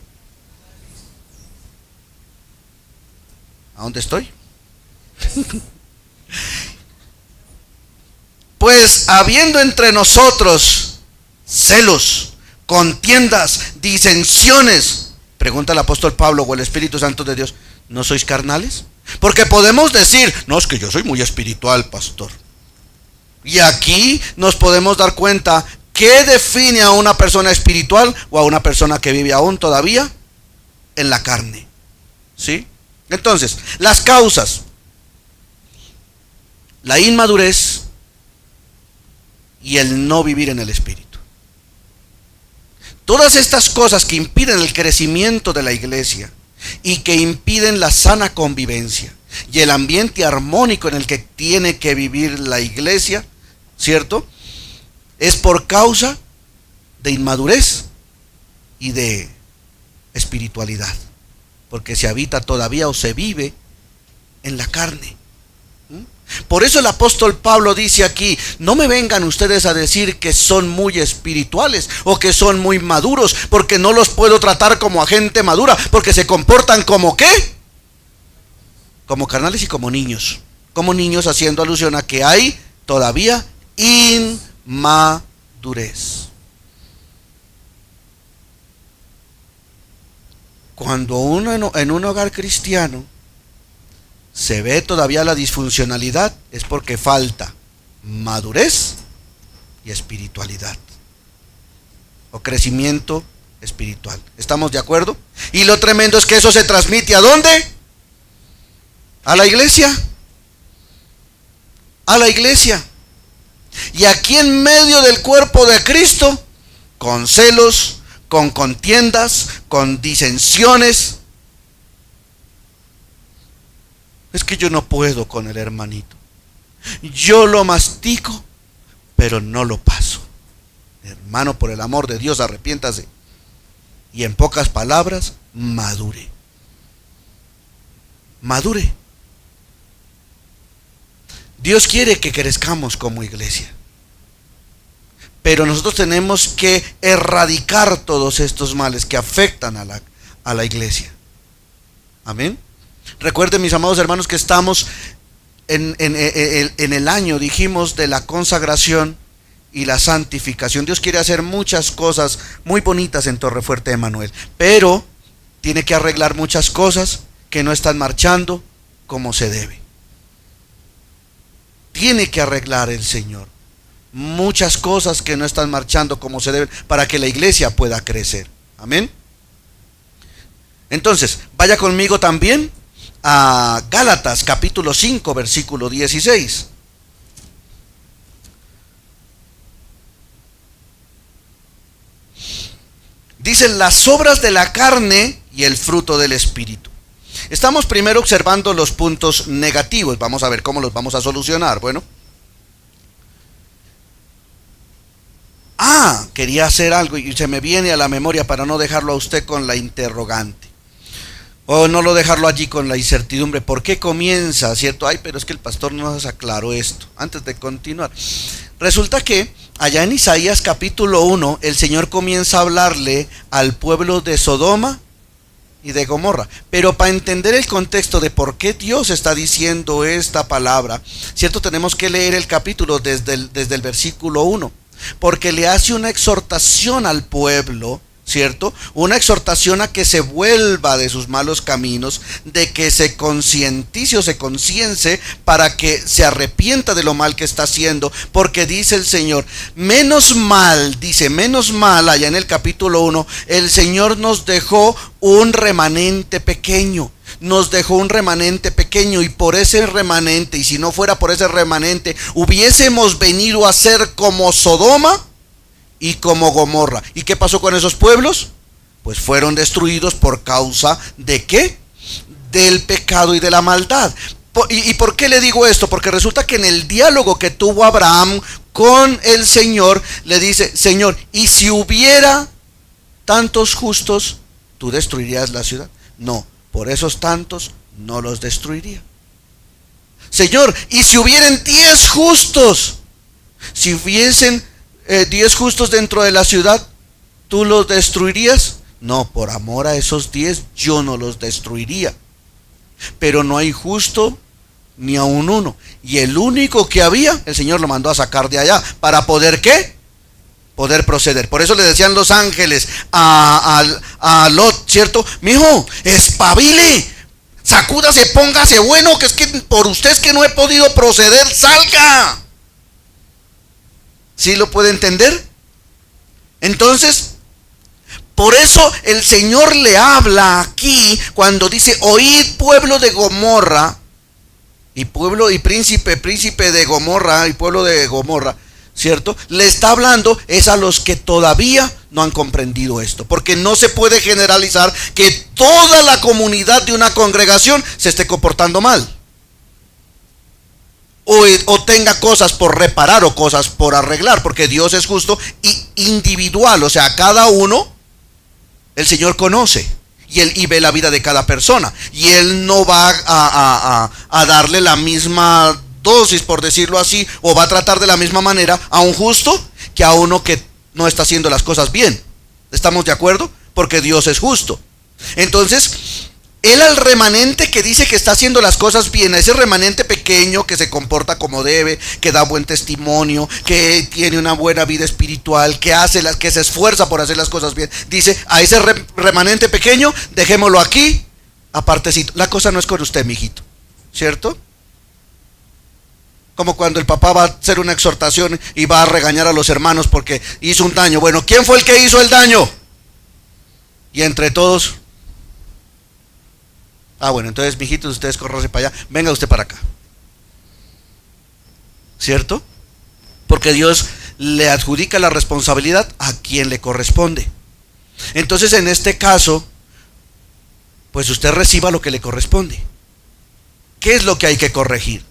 ¿A dónde estoy? Pues habiendo entre nosotros celos, contiendas, disensiones, pregunta el apóstol Pablo o el Espíritu Santo de Dios, ¿no sois carnales? Porque podemos decir: no, es que yo soy muy espiritual, pastor. Y aquí nos podemos dar cuenta qué define a una persona espiritual o a una persona que vive aún todavía en la carne. ¿Sí? Entonces, las causas: la inmadurez y el no vivir en el Espíritu. Todas estas cosas que impiden el crecimiento de la iglesia y que impiden la sana convivencia y el ambiente armónico en el que tiene que vivir la iglesia, ¿cierto?, es por causa de inmadurez y de espiritualidad, porque se habita todavía o se vive en la carne. Por eso el apóstol Pablo dice aquí: no me vengan ustedes a decir que son muy espirituales o que son muy maduros, porque no los puedo tratar como a gente madura, porque se comportan como ¿qué? Como carnales y como niños, haciendo alusión a que hay todavía inmadurez. Cuando uno en un hogar cristiano se ve todavía la disfuncionalidad, es porque falta madurez y espiritualidad, o crecimiento espiritual. ¿Estamos de acuerdo? Y lo tremendo es que eso se transmite ¿a dónde? A la iglesia. A la iglesia. Y aquí en medio del cuerpo de Cristo, con celos, con contiendas, con disensiones. Es que yo no puedo con el hermanito. Yo lo mastico, pero no lo paso. Hermano, por el amor de Dios, arrepiéntase. Y en pocas palabras, madure. Madure. Dios quiere que crezcamos como iglesia, pero nosotros tenemos que erradicar todos estos males que afectan a la iglesia. Amén. Recuerden, mis amados hermanos, que estamos en el año, dijimos, de la consagración y la santificación. Dios quiere hacer muchas cosas muy bonitas en Torrefuerte Emanuel, pero tiene que arreglar muchas cosas que no están marchando como se debe. Tiene que arreglar el Señor muchas cosas que no están marchando como se deben para que la iglesia pueda crecer. Amén. Entonces, vaya conmigo también a Gálatas capítulo 5 versículo 16. Dicen las obras de la carne y el fruto del Espíritu. Estamos primero observando los puntos negativos. Vamos a ver cómo los vamos a solucionar. Bueno. Quería hacer algo y se me viene a la memoria para no dejarlo a usted con la interrogante. O no lo dejarlo allí con la incertidumbre. ¿Por qué comienza? ¿Cierto? Pero es que el pastor no nos aclaró esto. Antes de continuar. Resulta que allá en Isaías capítulo 1, el Señor comienza a hablarle al pueblo de Sodoma y de Gomorra. Pero para entender el contexto de por qué Dios está diciendo esta palabra, ¿cierto? Tenemos que leer el capítulo desde el versículo 1. Porque le hace una exhortación al pueblo, ¿cierto? Una exhortación a que se vuelva de sus malos caminos, de que se concientice o se concience para que se arrepienta de lo mal que está haciendo, porque dice el Señor, menos mal allá en el capítulo 1, el Señor nos dejó un remanente pequeño. Y por ese remanente, y si no fuera por ese remanente, hubiésemos venido a ser como Sodoma y como Gomorra. ¿Y qué pasó con esos pueblos? Pues fueron destruidos por causa ¿de qué? Del pecado y de la maldad. ¿Y por qué le digo esto? Porque resulta que en el diálogo que tuvo Abraham con el Señor, le dice, Señor, ¿y si hubiera tantos justos, tú destruirías la ciudad? No, por esos tantos no los destruiría. Señor, ¿y si hubieran 10 justos? Si hubiesen 10 justos dentro de la ciudad, ¿tú los destruirías? No, por amor a esos 10 yo no los destruiría. Pero no hay justo ni aun uno. Y el único que había, el Señor lo mandó a sacar de allá. ¿Para poder qué? Poder proceder. Por eso le decían los ángeles a Lot, ¿cierto? Mijo, espabile, sacúdase, póngase bueno, que es que por usted es que no he podido proceder, salga. ¿Sí lo puede entender? Entonces, Por eso el Señor le habla aquí cuando dice: oíd, pueblo de Gomorra, y pueblo y príncipe de Gomorra, y pueblo de Gomorra, ¿cierto? Le está hablando es a los que todavía no han comprendido esto, porque no se puede generalizar que toda la comunidad de una congregación se esté comportando mal, o tenga cosas por reparar o cosas por arreglar, porque Dios es justo y individual. O sea, cada uno el Señor conoce y ve la vida de cada persona, y Él no va a darle la misma dosis, por decirlo así, o va a tratar de la misma manera a un justo que a uno que no está haciendo las cosas bien. ¿Estamos de acuerdo? Porque Dios es justo. Entonces, Él al remanente que dice que está haciendo las cosas bien, a ese remanente pequeño que se comporta como debe, que da buen testimonio, que tiene una buena vida espiritual, que se esfuerza por hacer las cosas bien, dice: a ese remanente pequeño, dejémoslo aquí, apartecito. La cosa no es con usted, mijito, ¿cierto? Como cuando el papá va a hacer una exhortación y va a regañar a los hermanos porque hizo un daño. Bueno, ¿quién fue el que hizo el daño? Y entre todos: bueno, entonces, mijitos, ustedes córranse para allá, venga usted para acá. ¿Cierto? Porque Dios le adjudica la responsabilidad a quien le corresponde. Entonces, en este caso, pues usted reciba lo que le corresponde. ¿Qué es lo que hay que corregir?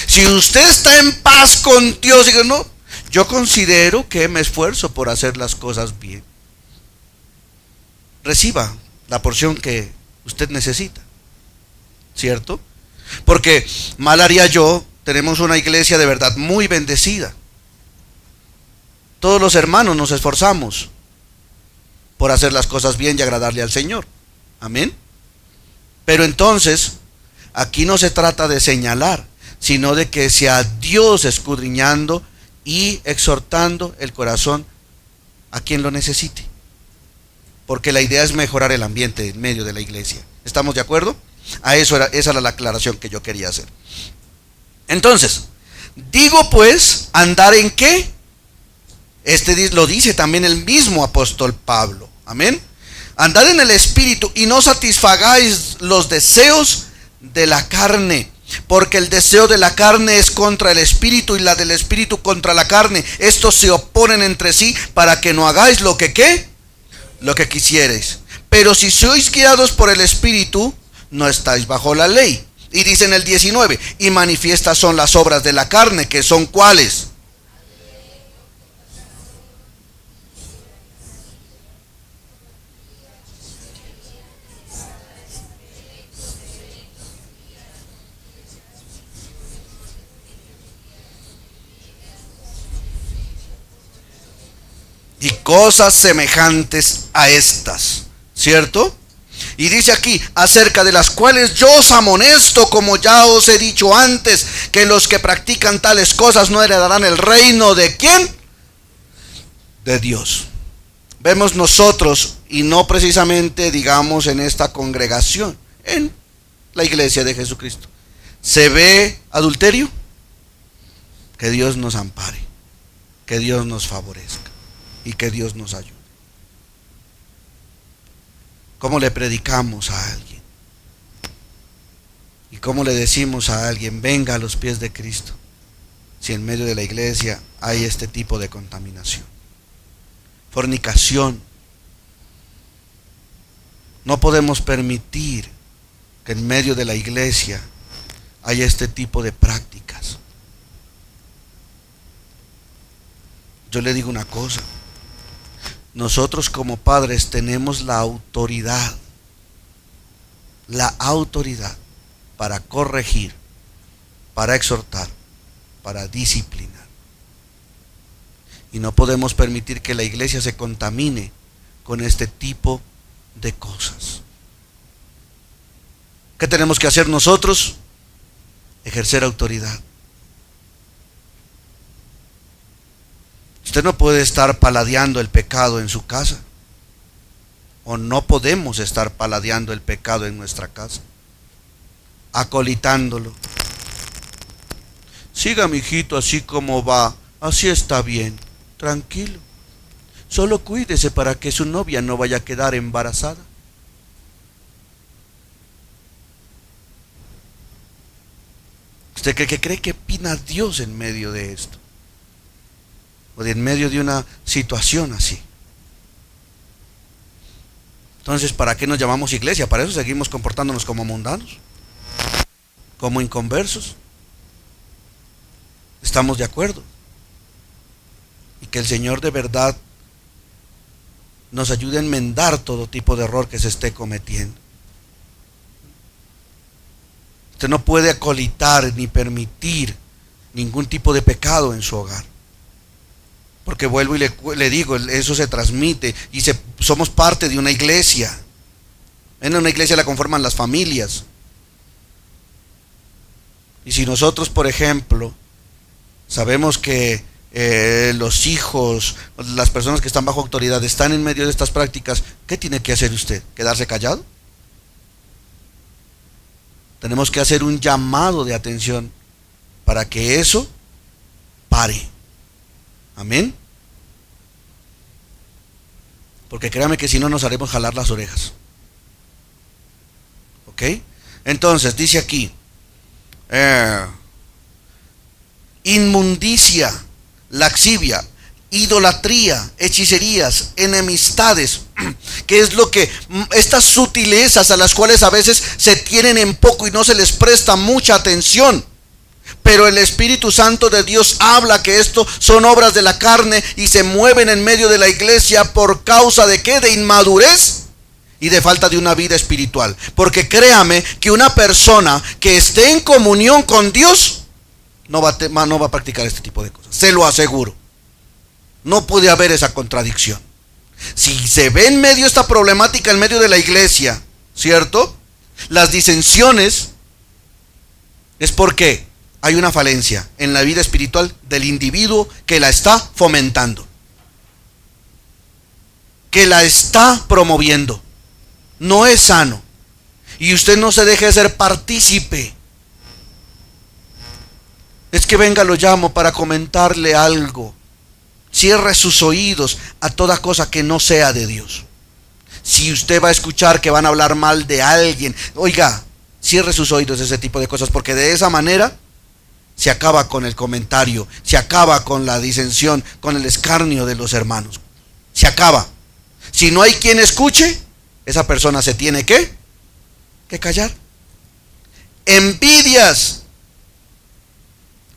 Si usted está en paz con Dios, diga: no, yo considero que me esfuerzo por hacer las cosas bien. Reciba la porción que usted necesita, ¿cierto? Porque mal haría yo. Tenemos una iglesia de verdad muy bendecida. Todos los hermanos nos esforzamos por hacer las cosas bien y agradarle al Señor. Amén. Pero entonces, aquí no se trata de señalar, sino de que sea Dios escudriñando y exhortando el corazón a quien lo necesite. Porque la idea es mejorar el ambiente en medio de la iglesia. ¿Estamos de acuerdo? Esa era la aclaración que yo quería hacer. Entonces, digo pues, ¿andar en qué? Lo dice también el mismo apóstol Pablo. Amén. Andad en el Espíritu y no satisfagáis los deseos de la carne, porque el deseo de la carne es contra el Espíritu y la del Espíritu contra la carne. Estos se oponen entre sí para que no hagáis lo que ¿qué? Lo que quisierais. Pero si sois guiados por el Espíritu, no estáis bajo la ley. Y dice en el 19: y manifiestas son las obras de la carne, que son ¿cuáles? Y cosas semejantes a estas, ¿cierto? Y dice aquí: acerca de las cuales yo os amonesto, como ya os he dicho antes, que los que practican tales cosas no heredarán el reino de ¿quién? De Dios. Vemos nosotros, y no precisamente digamos en esta congregación, en la iglesia de Jesucristo, ¿se ve adulterio? Que Dios nos ampare, que Dios nos favorezca y que Dios nos ayude. ¿Cómo le predicamos a alguien? ¿Y cómo le decimos a alguien: venga a los pies de Cristo, si en medio de la iglesia hay este tipo de contaminación? Fornicación. No podemos permitir que en medio de la iglesia haya este tipo de prácticas. Yo le digo una cosa: nosotros como padres tenemos la autoridad para corregir, para exhortar, para disciplinar. Y no podemos permitir que la iglesia se contamine con este tipo de cosas. ¿Qué tenemos que hacer nosotros? Ejercer autoridad. Usted no puede estar paladeando el pecado en su casa, o no podemos estar paladeando el pecado en nuestra casa, acolitándolo. Siga, mijito, así como va, así está bien, tranquilo. Solo cuídese para que su novia no vaya a quedar embarazada. ¿Usted cree que opina Dios en medio de esto? O en medio de una situación así. Entonces, ¿para qué nos llamamos iglesia? Para eso seguimos comportándonos como mundanos, como inconversos. ¿Estamos de acuerdo? Y que el Señor de verdad nos ayude a enmendar todo tipo de error que se esté cometiendo. Usted no puede acolitar ni permitir ningún tipo de pecado en su hogar. Porque vuelvo y le digo, eso se transmite y somos parte de una iglesia. En una iglesia la conforman las familias. Y si nosotros, por ejemplo, sabemos que los hijos, las personas que están bajo autoridad están en medio de estas prácticas, ¿qué tiene que hacer usted? ¿Quedarse callado? Tenemos que hacer un llamado de atención para que eso pare. Amén. Porque créame que si no nos haremos jalar las orejas. ¿Ok? Entonces, dice aquí, inmundicia, laxivia, idolatría, hechicerías, enemistades, que es lo que estas sutilezas a las cuales a veces se tienen en poco y no se les presta mucha atención. Pero el Espíritu Santo de Dios habla que esto son obras de la carne y se mueven en medio de la iglesia por causa de ¿qué? De inmadurez y de falta de una vida espiritual. Porque créame que una persona que esté en comunión con Dios no va a practicar este tipo de cosas. Se lo aseguro. No puede haber esa contradicción. Si se ve en medio esta problemática en medio de la iglesia, ¿cierto? Las disensiones es porque hay una falencia en la vida espiritual del individuo que la está fomentando, que la está promoviendo. No es sano. Y usted no se deje ser partícipe. Es que venga, lo llamo para comentarle algo. Cierre sus oídos a toda cosa que no sea de Dios. Si usted va a escuchar que van a hablar mal de alguien, oiga, cierre sus oídos a ese tipo de cosas, porque de esa manera se acaba con el comentario, se acaba con la disensión, con el escarnio de los hermanos. Se acaba. Si no hay quien escuche, esa persona se tiene que callar. Envidias.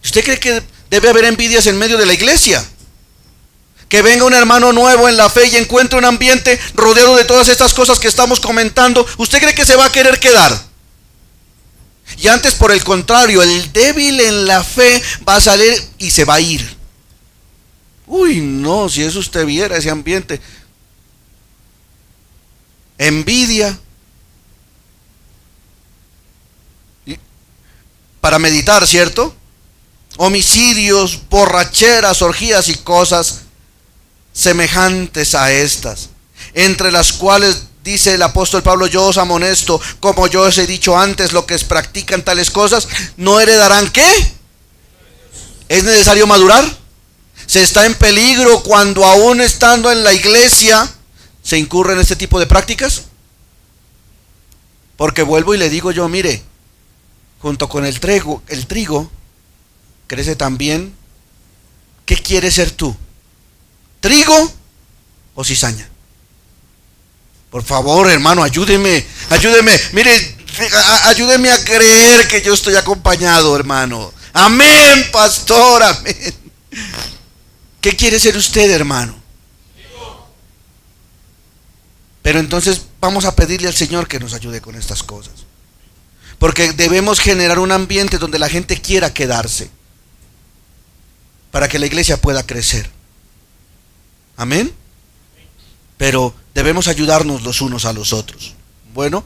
¿Usted cree que debe haber envidias en medio de la iglesia? Que venga un hermano nuevo en la fe y encuentre un ambiente rodeado de todas estas cosas que estamos comentando. ¿Usted cree que se va a querer quedar? Y antes, por el contrario, el débil en la fe va a salir y se va a ir. Uy, no, si eso usted viera ese ambiente. Envidia. Para meditar, ¿cierto? Homicidios, borracheras, orgías y cosas semejantes a estas, entre las cuales dice el apóstol Pablo: yo os amonesto, como yo os he dicho antes, lo que practican tales cosas no heredarán ¿qué? ¿Es necesario madurar? ¿Se está en peligro cuando aún estando en la iglesia se incurre en este tipo de prácticas? Porque vuelvo y le digo yo, mire, junto con el trigo crece también. ¿Qué quieres ser tú? ¿Trigo o cizaña? Por favor, hermano, ayúdeme, mire, ayúdeme a creer que yo estoy acompañado, hermano. Amén, pastor, amén. ¿Qué quiere ser usted, hermano? Pero entonces vamos a pedirle al Señor que nos ayude con estas cosas, porque debemos generar un ambiente donde la gente quiera quedarse, para que la iglesia pueda crecer. Amén. Pero debemos ayudarnos los unos a los otros. Bueno,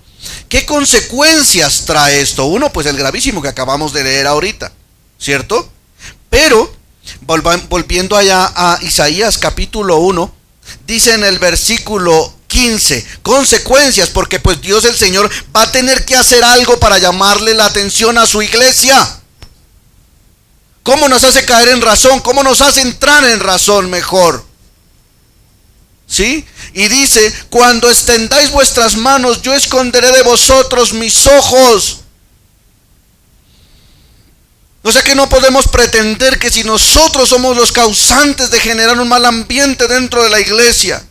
¿qué consecuencias trae esto? Uno, pues el gravísimo que acabamos de leer ahorita, ¿cierto? Pero, volviendo allá a Isaías capítulo 1, dice en el versículo 15, consecuencias, porque pues Dios el Señor va a tener que hacer algo para llamarle la atención a su iglesia. ¿Cómo nos hace caer en razón? ¿Cómo nos hace entrar en razón mejor? ¿Sí? Y dice, cuando extendáis vuestras manos, yo esconderé de vosotros mis ojos. O sea que no podemos pretender que si nosotros somos los causantes de generar un mal ambiente dentro de la iglesia,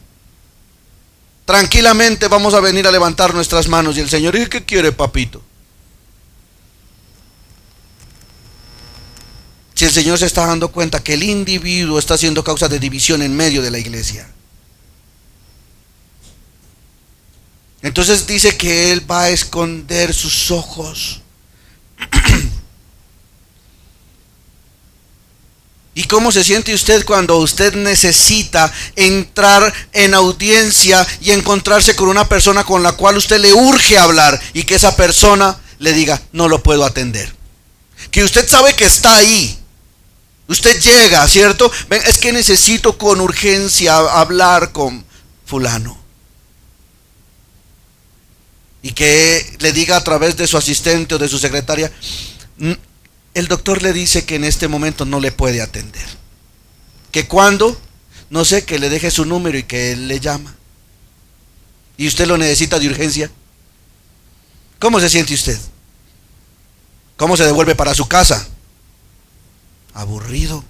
tranquilamente vamos a venir a levantar nuestras manos y el Señor, ¿y qué quiere, papito? Si el Señor se está dando cuenta que el individuo está siendo causa de división en medio de la iglesia. Entonces dice que Él va a esconder sus ojos. ¿Y cómo se siente usted cuando usted necesita entrar en audiencia y encontrarse con una persona con la cual usted le urge hablar y que esa persona le diga, no lo puedo atender? Que usted sabe que está ahí. Usted llega, ¿cierto? Ven, es que necesito con urgencia hablar con fulano. Y que le diga a través de su asistente o de su secretaria, el doctor le dice que en este momento no le puede atender. Que cuando, no sé, que le deje su número y que él le llama. Y usted lo necesita de urgencia. ¿Cómo se siente usted? ¿Cómo se devuelve para su casa? Aburrido,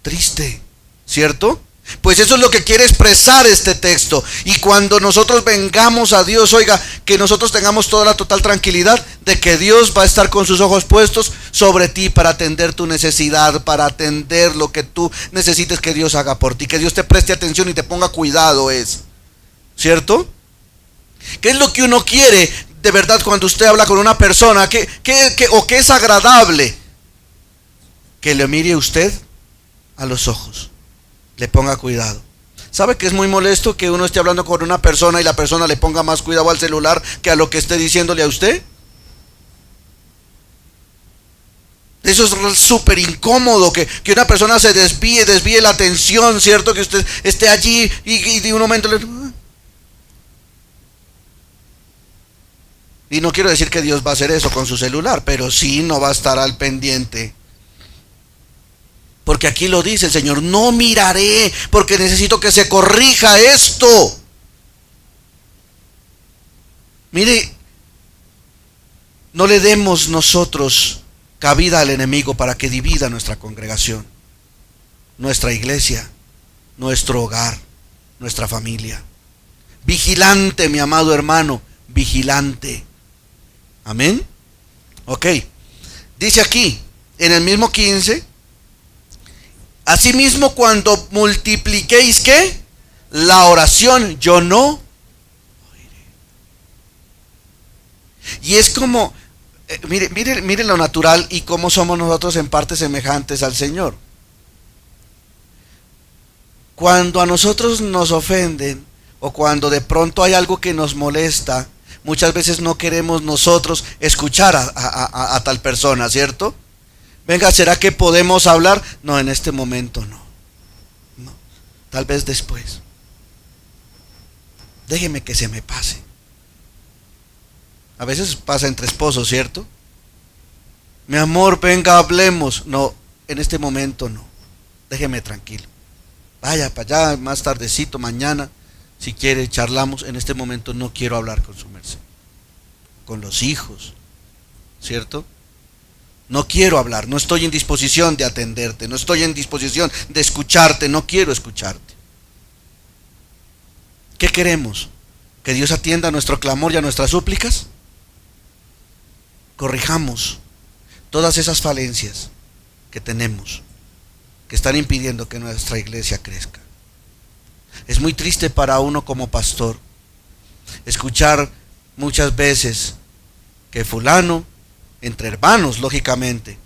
triste, ¿cierto? Pues eso es lo que quiere expresar este texto. Y cuando nosotros vengamos a Dios, oiga, que nosotros tengamos toda la total tranquilidad de que Dios va a estar con sus ojos puestos sobre ti para atender tu necesidad, para atender lo que tú necesites que Dios haga por ti, que Dios te preste atención y te ponga cuidado, ¿cierto? ¿Qué es lo que uno quiere de verdad cuando usted habla con una persona? ¿Qué es agradable? Que le mire usted a los ojos, le ponga cuidado. ¿Sabe que es muy molesto que uno esté hablando con una persona y la persona le ponga más cuidado al celular que a lo que esté diciéndole a usted? Eso es súper incómodo, que una persona se desvíe la atención, ¿cierto? Que usted esté allí y de un momento le... Y no quiero decir que Dios va a hacer eso con su celular, pero sí no va a estar al pendiente. Porque aquí lo dice el Señor, no miraré porque necesito que se corrija esto. Mire, no le demos nosotros cabida al enemigo para que divida nuestra congregación, nuestra iglesia, nuestro hogar, nuestra familia. Vigilante, mi amado hermano, vigilante. Amén. Ok, dice aquí en el mismo 15, asimismo, cuando multipliquéis, ¿qué? La oración, yo no oiré. Y es como, mire lo natural y cómo somos nosotros en parte semejantes al Señor. Cuando a nosotros nos ofenden o cuando de pronto hay algo que nos molesta, muchas veces no queremos nosotros escuchar a tal persona, ¿cierto? Venga, ¿será que podemos hablar? No, en este momento no. Tal vez después. Déjeme que se me pase. A veces pasa entre esposos, ¿cierto? Mi amor, venga, hablemos. No, en este momento no. Déjeme tranquilo. Vaya para allá, más tardecito, mañana, si quiere, charlamos. En este momento no quiero hablar con su merced. Con los hijos, ¿cierto? No quiero hablar, no estoy en disposición de atenderte, no estoy en disposición de escucharte, no quiero escucharte. ¿Qué queremos? ¿Que Dios atienda a nuestro clamor y a nuestras súplicas? Corrijamos todas esas falencias que tenemos, que están impidiendo que nuestra iglesia crezca. Es muy triste para uno como pastor escuchar muchas veces que fulano, entre hermanos, lógicamente,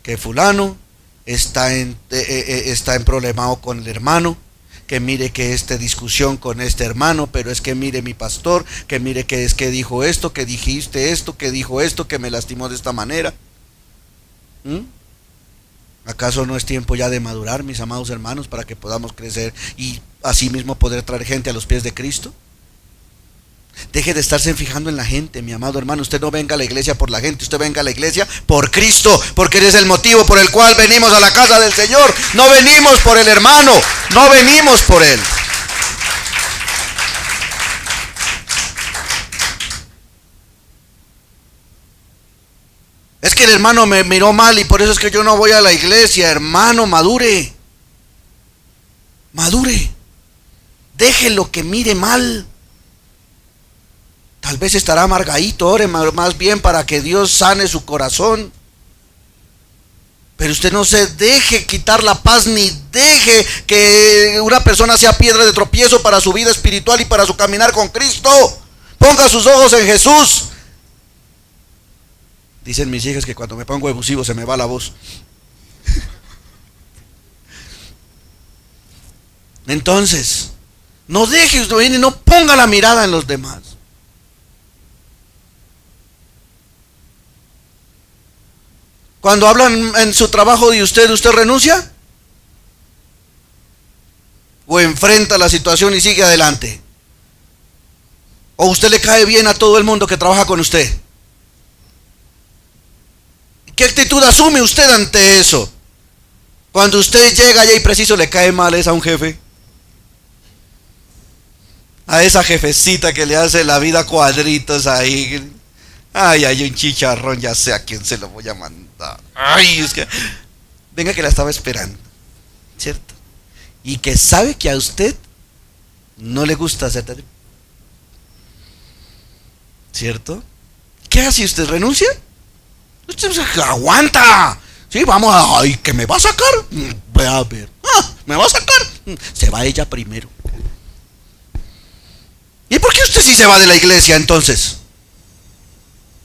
que fulano está en problemado con el hermano, que mire que discusión con este hermano, pero es que mire mi pastor, que mire que es que dijo esto, que dijiste esto, que dijo esto, que me lastimó de esta manera. ¿Acaso no es tiempo ya de madurar, mis amados hermanos, para que podamos crecer y así mismo poder traer gente a los pies de Cristo? Deje de estarse fijando en la gente, mi amado hermano. Usted no venga a la iglesia por la gente, usted venga a la iglesia por Cristo, porque ese es el motivo por el cual venimos a la casa del Señor. No venimos por el hermano, no venimos por él. que el hermano me miró mal y por eso es que yo no voy a la iglesia. Hermano, madure. Madure. Deje lo que mire mal. Tal vez estará amargadito, ore más bien para que Dios sane su corazón. Pero usted no se deje quitar la paz, ni deje que una persona sea piedra de tropiezo para su vida espiritual y para su caminar con Cristo. Ponga sus ojos en Jesús. Dicen mis hijas que cuando me pongo efusivo se me va la voz. Entonces, no deje usted y no ponga la mirada en los demás. Cuando hablan en su trabajo de usted, ¿usted renuncia? ¿O enfrenta la situación y sigue adelante? ¿O usted le cae bien a todo el mundo que trabaja con usted? ¿Qué actitud asume usted ante eso? Cuando usted llega allá y preciso le cae mal es a un jefe, a esa jefecita que le hace la vida cuadritos ahí. Ay, hay un chicharrón, ya sé a quién se lo voy a mandar. Ay, es que venga que la estaba esperando, ¿cierto? Y que sabe que a usted no le gusta hacer, ¿cierto? ¿Qué hace usted? ¿Renuncia? Usted se aguanta. Sí, vamos a... Ay, ¿que me va a sacar? Voy a ver. ¿Me va a sacar? Se va ella primero. ¿Y por qué usted sí se va de la iglesia entonces?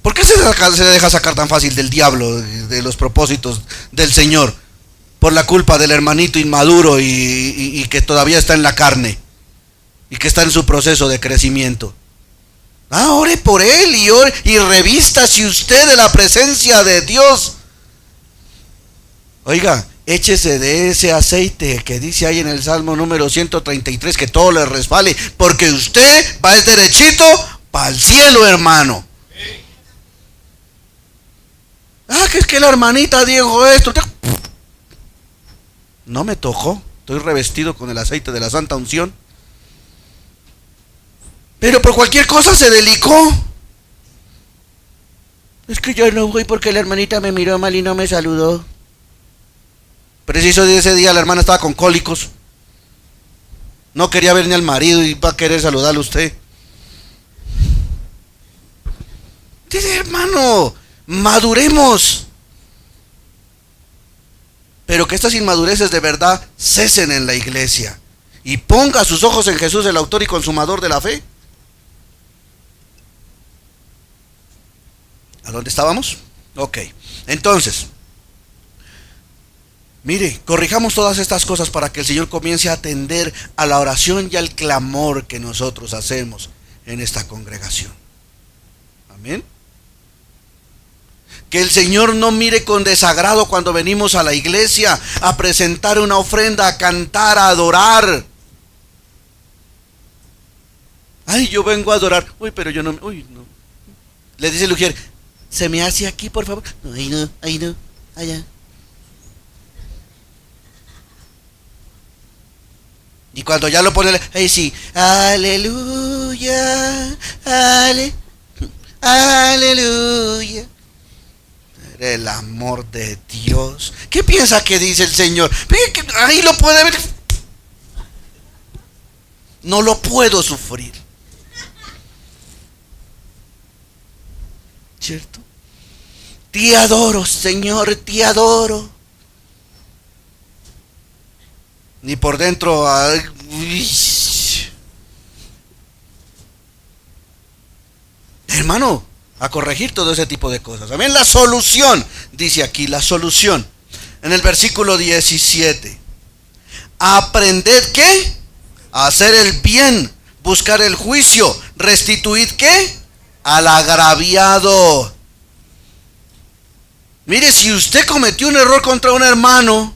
¿Por qué se deja sacar tan fácil del diablo, de los propósitos del Señor? Por la culpa del hermanito inmaduro y que todavía está en la carne y que está en su proceso de crecimiento. Ore por él y revístase usted de la presencia de Dios. Oiga, échese de ese aceite que dice ahí en el Salmo número 133, que todo le resbale, porque usted va derechito para el cielo, hermano. Que es que la hermanita dijo esto. No me tocó, estoy revestido con el aceite de la santa unción. Pero por cualquier cosa se delicó. Es que yo no voy porque la hermanita me miró mal y no me saludó. Preciso de ese día la hermana estaba con cólicos. No quería ver ni al marido y va a querer saludarle a usted. Dice, hermano, maduremos. Pero que estas inmadureces de verdad cesen en la iglesia. Y ponga sus ojos en Jesús, el autor y consumador de la fe. ¿A dónde estábamos? Ok, entonces, mire, corrijamos todas estas cosas para que el Señor comience a atender a la oración y al clamor que nosotros hacemos en esta congregación. Amén. Que el Señor no mire con desagrado cuando venimos a la iglesia a presentar una ofrenda, a cantar, a adorar. Ay, yo vengo a adorar. Uy, pero yo no. Uy, no. Le dice el ujier, ¿se me hace aquí, por favor? Ay, no, allá. Y cuando ya lo pone, ahí sí, aleluya, aleluya. El amor de Dios. ¿Qué piensa que dice el Señor? Ahí lo puede ver. No lo puedo sufrir. ¿Cierto? Te adoro, Señor, te adoro. Ni por dentro. Hermano, a corregir todo ese tipo de cosas. También la solución, dice aquí, la solución. En el versículo 17. Aprended ¿qué? A hacer el bien, buscar el juicio, restituid ¿qué? Al agraviado. Mire, si usted cometió un error contra un hermano,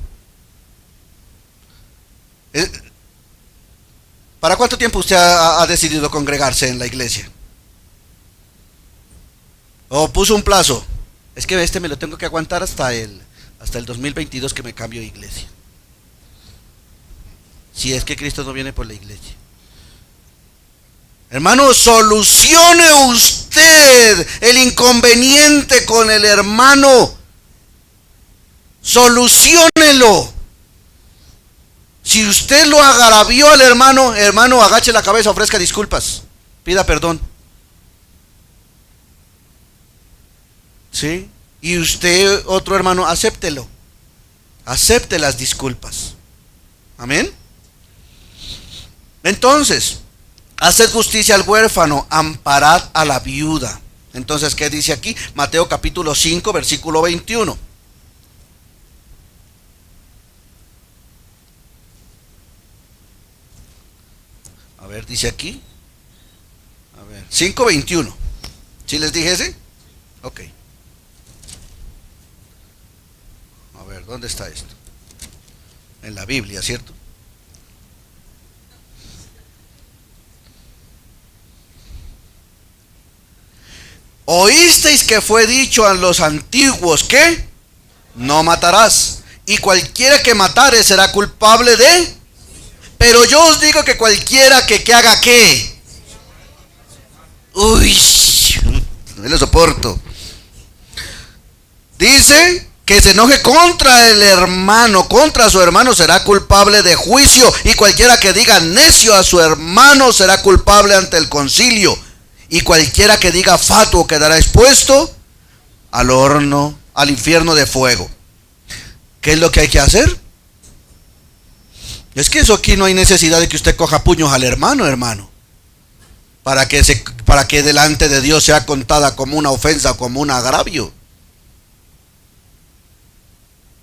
¿para cuánto tiempo usted ha decidido congregarse en la iglesia? ¿O puso un plazo? Es que me lo tengo que aguantar hasta el 2022 que me cambio de iglesia. Si es que Cristo no viene por la iglesia. Hermano, solucione usted usted el inconveniente con el hermano, soluciónelo. Si usted lo agravió al hermano, hermano, agache la cabeza, ofrezca disculpas, pida perdón. ¿Sí? Y usted, otro hermano, acéptelo. Acepte las disculpas. Amén. Entonces, haced justicia al huérfano, amparad a la viuda. Entonces, ¿qué dice aquí? Mateo capítulo 5, versículo 21. A ver, dice aquí. A ver, 5:21. ¿Sí les dije ese? Ok. A ver, ¿dónde está esto? En la Biblia, ¿cierto? Oísteis que fue dicho a los antiguos que no matarás, y cualquiera que matare será culpable de. Pero yo os digo que cualquiera que haga qué. Uy, no lo soporto. Dice que se enoje contra el hermano, contra su hermano, será culpable de juicio, y cualquiera que diga necio a su hermano será culpable ante el concilio, y cualquiera que diga fatuo quedará expuesto al horno, al infierno de fuego. ¿Qué es lo que hay que hacer? Es que eso aquí no hay necesidad de que usted coja puños al hermano, para que delante de Dios sea contada como una ofensa, como un agravio.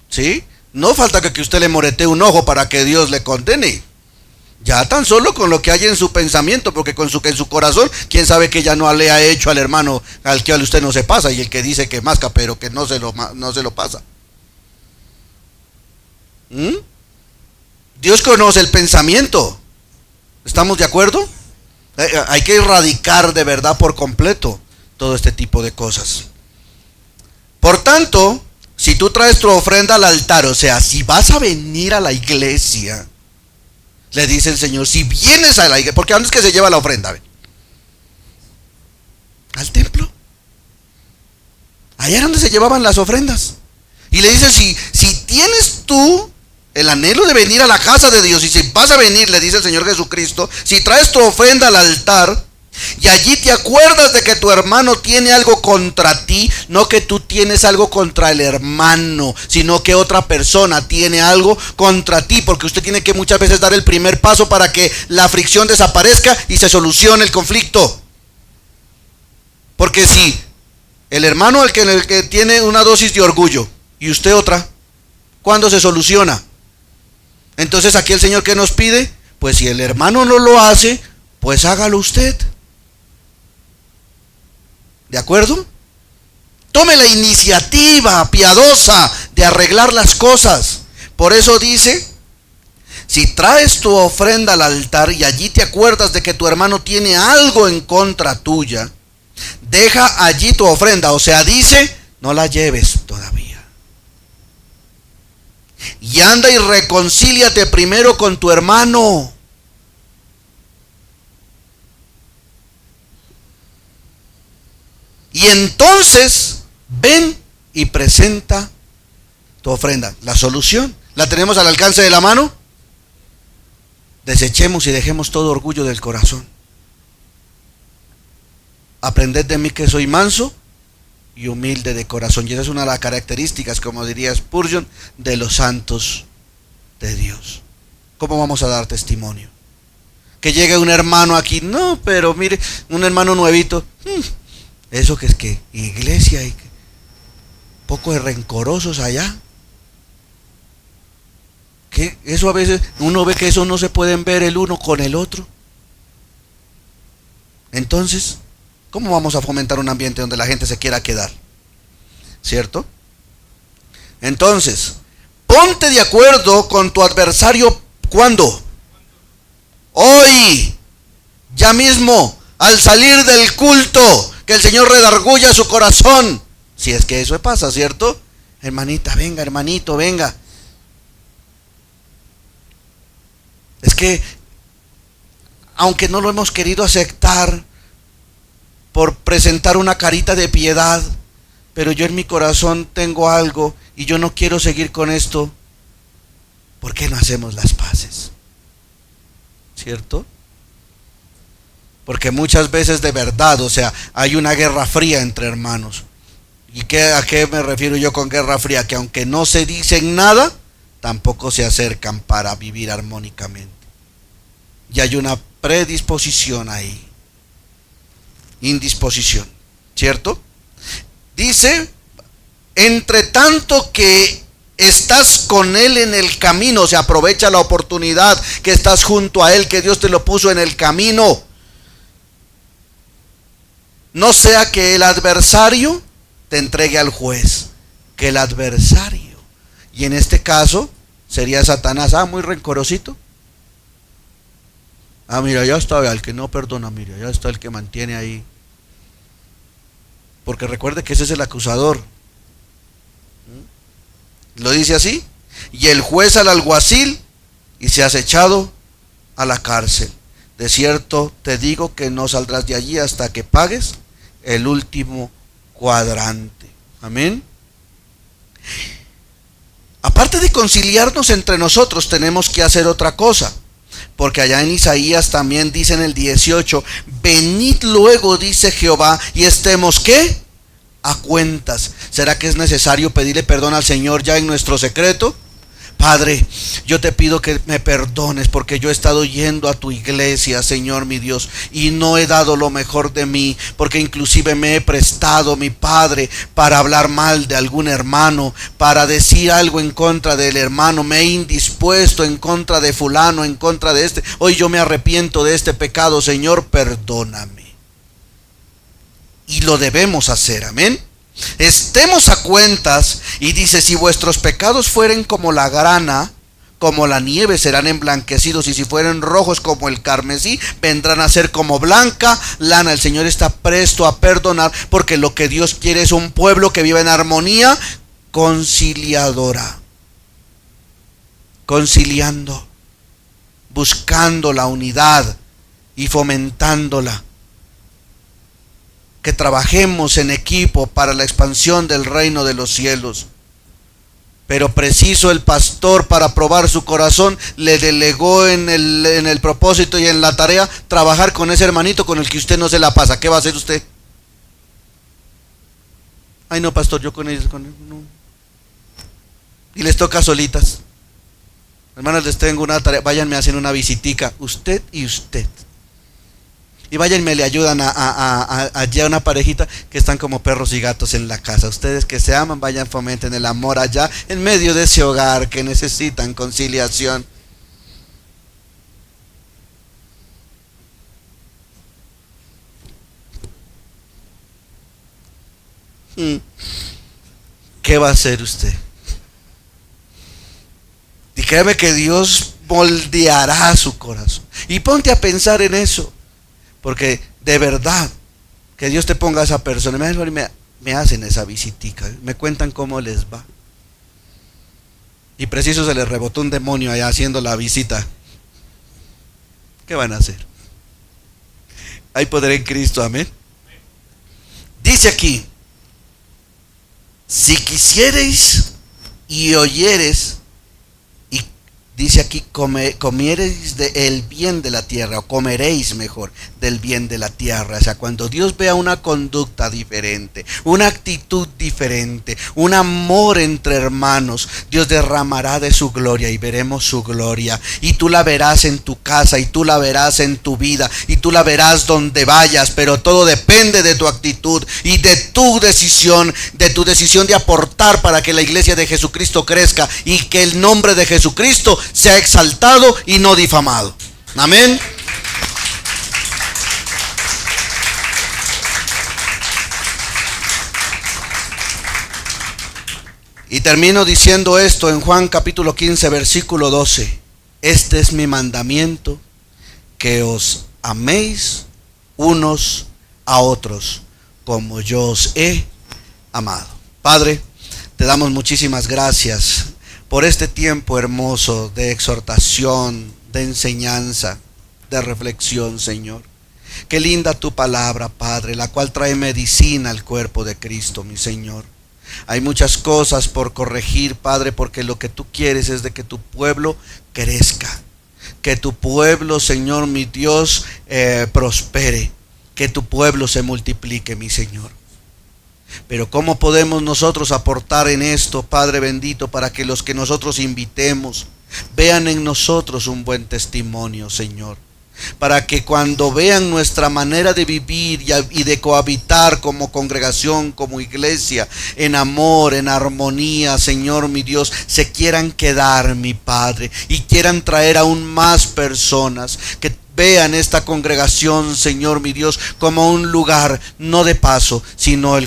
¿Sí? No falta que usted le moretee un ojo para que Dios le condene. Ya tan solo con lo que hay en su pensamiento, porque en su corazón, quién sabe que ya no le ha hecho al hermano al que usted no se pasa, y el que dice que masca, pero que no se lo pasa. ¿Mm? Dios conoce el pensamiento. ¿Estamos de acuerdo? Hay que erradicar de verdad por completo todo este tipo de cosas. Por tanto, si tú traes tu ofrenda al altar, o sea, si vas a venir a la iglesia, le dice el Señor, si vienes a la iglesia, porque ¿dónde es que se lleva la ofrenda? Al templo. Allá era donde se llevaban las ofrendas. Y le dice, si tienes tú el anhelo de venir a la casa de Dios, y si vas a venir, le dice el Señor Jesucristo, si traes tu ofrenda al altar, y allí te acuerdas de que tu hermano tiene algo contra ti, no que tú tienes algo contra el hermano, sino que otra persona tiene algo contra ti, porque usted tiene que muchas veces dar el primer paso para que la fricción desaparezca y se solucione el conflicto. Porque si el hermano el que tiene una dosis de orgullo y usted otra, ¿cuándo se soluciona? Entonces aquí el Señor, ¿qué nos pide? Pues si el hermano no lo hace, pues hágalo usted. ¿De acuerdo? Tome la iniciativa piadosa de arreglar las cosas. Por eso dice, si traes tu ofrenda al altar y allí te acuerdas de que tu hermano tiene algo en contra tuya, deja allí tu ofrenda. O sea, dice, no la lleves todavía. Y anda y reconcíliate primero con tu hermano. Y entonces ven y presenta tu ofrenda. La solución, ¿la tenemos al alcance de la mano? Desechemos y dejemos todo orgullo del corazón. Aprended de mí que soy manso y humilde de corazón. Y esa es una de las características, como diría Spurgeon, de los santos de Dios. ¿Cómo vamos a dar testimonio? Que llegue un hermano aquí, no, pero mire, un hermano nuevito, eso que es que iglesia y que poco de rencorosos allá. Que eso a veces uno ve que eso no se pueden ver el uno con el otro. Entonces, ¿cómo vamos a fomentar un ambiente donde la gente se quiera quedar? ¿Cierto? Entonces, ponte de acuerdo con tu adversario. ¿Cuándo? Hoy, ya mismo, al salir del culto, que el Señor redarguya su corazón. Si es que eso pasa, ¿cierto? Hermanita, venga, hermanito, venga. Es que, aunque no lo hemos querido aceptar, por presentar una carita de piedad, pero yo en mi corazón tengo algo y yo no quiero seguir con esto, ¿por qué no hacemos las paces? ¿Cierto? Porque muchas veces de verdad, o sea, hay una guerra fría entre hermanos. ¿Y a qué me refiero yo con guerra fría? Que aunque no se dicen nada, tampoco se acercan para vivir armónicamente. Y hay una predisposición ahí, indisposición, ¿cierto? Dice, entre tanto que estás con él en el camino, o sea, aprovecha la oportunidad que estás junto a él, que Dios te lo puso en el camino. No sea que el adversario te entregue al juez, que el adversario, y en este caso sería Satanás, muy rencorosito. Mira, ya está el que no perdona, mira, ya está el que mantiene ahí. Porque recuerde que ese es el acusador. Lo dice así, y el juez al alguacil, y se has echado a la cárcel. De cierto te digo que no saldrás de allí hasta que pagues el último cuadrante. Amén. Aparte de conciliarnos entre nosotros, tenemos que hacer otra cosa. Porque allá en Isaías también dice en el 18, venid luego, dice Jehová, y estemos, ¿qué? A cuentas. ¿Será que es necesario pedirle perdón al Señor ya en nuestro secreto? Padre, yo te pido que me perdones porque yo he estado yendo a tu iglesia, Señor mi Dios, y no he dado lo mejor de mí, porque inclusive me he prestado, mi Padre, para hablar mal de algún hermano, para decir algo en contra del hermano, me he indispuesto en contra de fulano, en contra de este. Hoy yo me arrepiento de este pecado, Señor, perdóname. Y lo debemos hacer, amén. Estemos a cuentas, y dice, si vuestros pecados fueren como la grana, como la nieve serán emblanquecidos, y si fueren rojos como el carmesí, vendrán a ser como blanca lana. El Señor está presto a perdonar, porque lo que Dios quiere es un pueblo que vive en armonía conciliadora, conciliando, buscando la unidad y fomentándola. Que trabajemos en equipo para la expansión del reino de los cielos. Pero preciso el pastor, para probar su corazón, le delegó en el propósito y en la tarea trabajar con ese hermanito con el que usted no se la pasa. ¿Qué va a hacer usted? Ay no, pastor, yo con ellos no. Y les toca solitas. Hermanos, les tengo una tarea, váyanme a hacer una visitica, usted y usted. Y váyanme, le ayudan allá a una parejita que están como perros y gatos en la casa. Ustedes que se aman, vayan, fomenten el amor allá en medio de ese hogar que necesitan conciliación. ¿Qué va a hacer usted? Y créeme que Dios moldeará su corazón. Y ponte a pensar en eso. Porque de verdad, que Dios te ponga a esa persona, me hacen esa visitica, me cuentan cómo les va. Y preciso se les rebotó un demonio allá haciendo la visita. ¿Qué van a hacer? Hay poder en Cristo, amén. Dice aquí, si quisiereis y oyereis, dice aquí, comiereis del bien de la tierra, o comeréis mejor del bien de la tierra. O sea, cuando Dios vea una conducta diferente, una actitud diferente, un amor entre hermanos, Dios derramará de su gloria y veremos su gloria. Y tú la verás en tu casa, y tú la verás en tu vida, y tú la verás donde vayas, pero todo depende de tu actitud y de tu decisión de aportar para que la iglesia de Jesucristo crezca y que el nombre de Jesucristo sea exaltado y no difamado. Amén. Y termino diciendo esto en Juan capítulo 15, versículo 12. Este es mi mandamiento, que os améis unos a otros como yo os he amado. Padre, te damos muchísimas gracias por este tiempo hermoso de exhortación, de enseñanza, de reflexión, Señor. Qué linda tu palabra, Padre, la cual trae medicina al cuerpo de Cristo, mi Señor. Hay muchas cosas por corregir, Padre, porque lo que tú quieres es de que tu pueblo crezca. Que tu pueblo, Señor, mi Dios, prospere. Que tu pueblo se multiplique, mi Señor. Pero ¿cómo podemos nosotros aportar en esto, Padre bendito, para que los que nosotros invitemos vean en nosotros un buen testimonio, Señor? Para que cuando vean nuestra manera de vivir y de cohabitar como congregación, como iglesia, en amor, en armonía, Señor mi Dios, se quieran quedar, mi Padre, y quieran traer aún más personas, que vean esta congregación, Señor mi Dios, como un lugar no de paso, sino en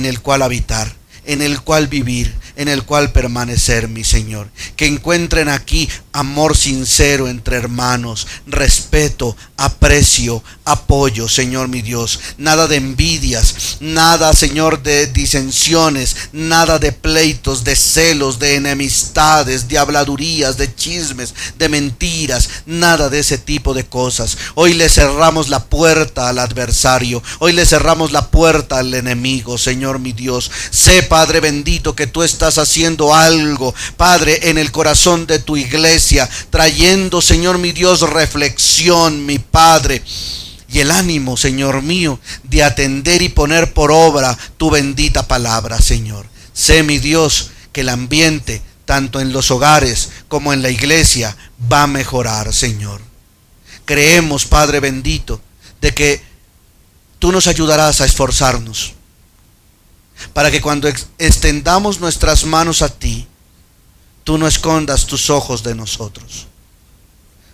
el cual habitar, en el cual vivir, en el cual permanecer, mi Señor. Que encuentren aquí amor sincero entre hermanos, respeto, aprecio, apoyo, Señor mi Dios. Nada de envidias, nada, Señor, de disensiones, nada de pleitos, de celos, de enemistades, de habladurías, de chismes, de mentiras, nada de ese tipo de cosas. Hoy le cerramos la puerta al adversario, hoy le cerramos la puerta al enemigo, Señor mi Dios. Sé, Padre bendito, que tú estás haciendo algo, Padre, en el corazón de tu iglesia, trayendo, Señor mi Dios, reflexión, mi Padre, y el ánimo, Señor mío, de atender y poner por obra tu bendita palabra, Señor. Sé, mi Dios, que el ambiente, tanto en los hogares como en la iglesia, va a mejorar, Señor. Creemos, Padre bendito, de que tú nos ayudarás a esforzarnos, para que cuando extendamos nuestras manos a ti, tú no escondas tus ojos de nosotros.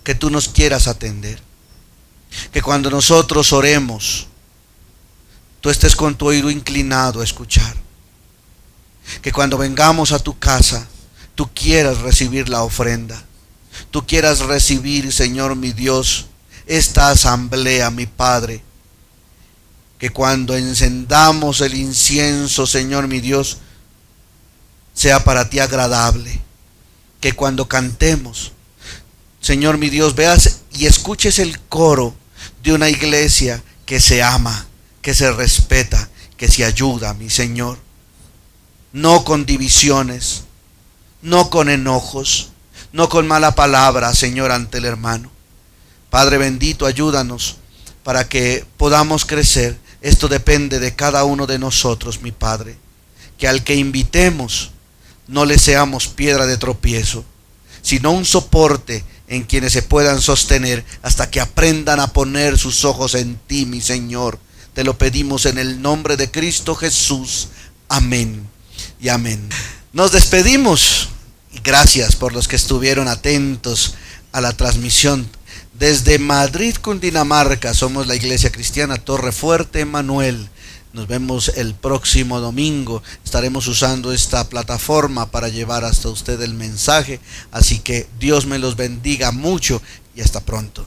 Que tú nos quieras atender. Que cuando nosotros oremos, tú estés con tu oído inclinado a escuchar. Que cuando vengamos a tu casa, tú quieras recibir la ofrenda. Tú quieras recibir, Señor mi Dios, esta asamblea, mi Padre. Que cuando encendamos el incienso, Señor mi Dios, sea para ti agradable. Que cuando cantemos, Señor mi Dios, veas y escuches el coro de una iglesia que se ama, que se respeta, que se ayuda, mi Señor. No con divisiones, no con enojos, no con mala palabra, Señor, ante el hermano. Padre bendito, ayúdanos para que podamos crecer. Esto depende de cada uno de nosotros, mi Padre. Que al que invitemos no le seamos piedra de tropiezo, sino un soporte en quienes se puedan sostener hasta que aprendan a poner sus ojos en ti, mi Señor. Te lo pedimos en el nombre de Cristo Jesús. Amén y amén. Nos despedimos y gracias por los que estuvieron atentos a la transmisión. Desde Madrid, Cundinamarca, somos la Iglesia Cristiana Torre Fuerte Emanuel. Nos vemos el próximo domingo. Estaremos usando esta plataforma para llevar hasta usted el mensaje. Así que Dios me los bendiga mucho y hasta pronto.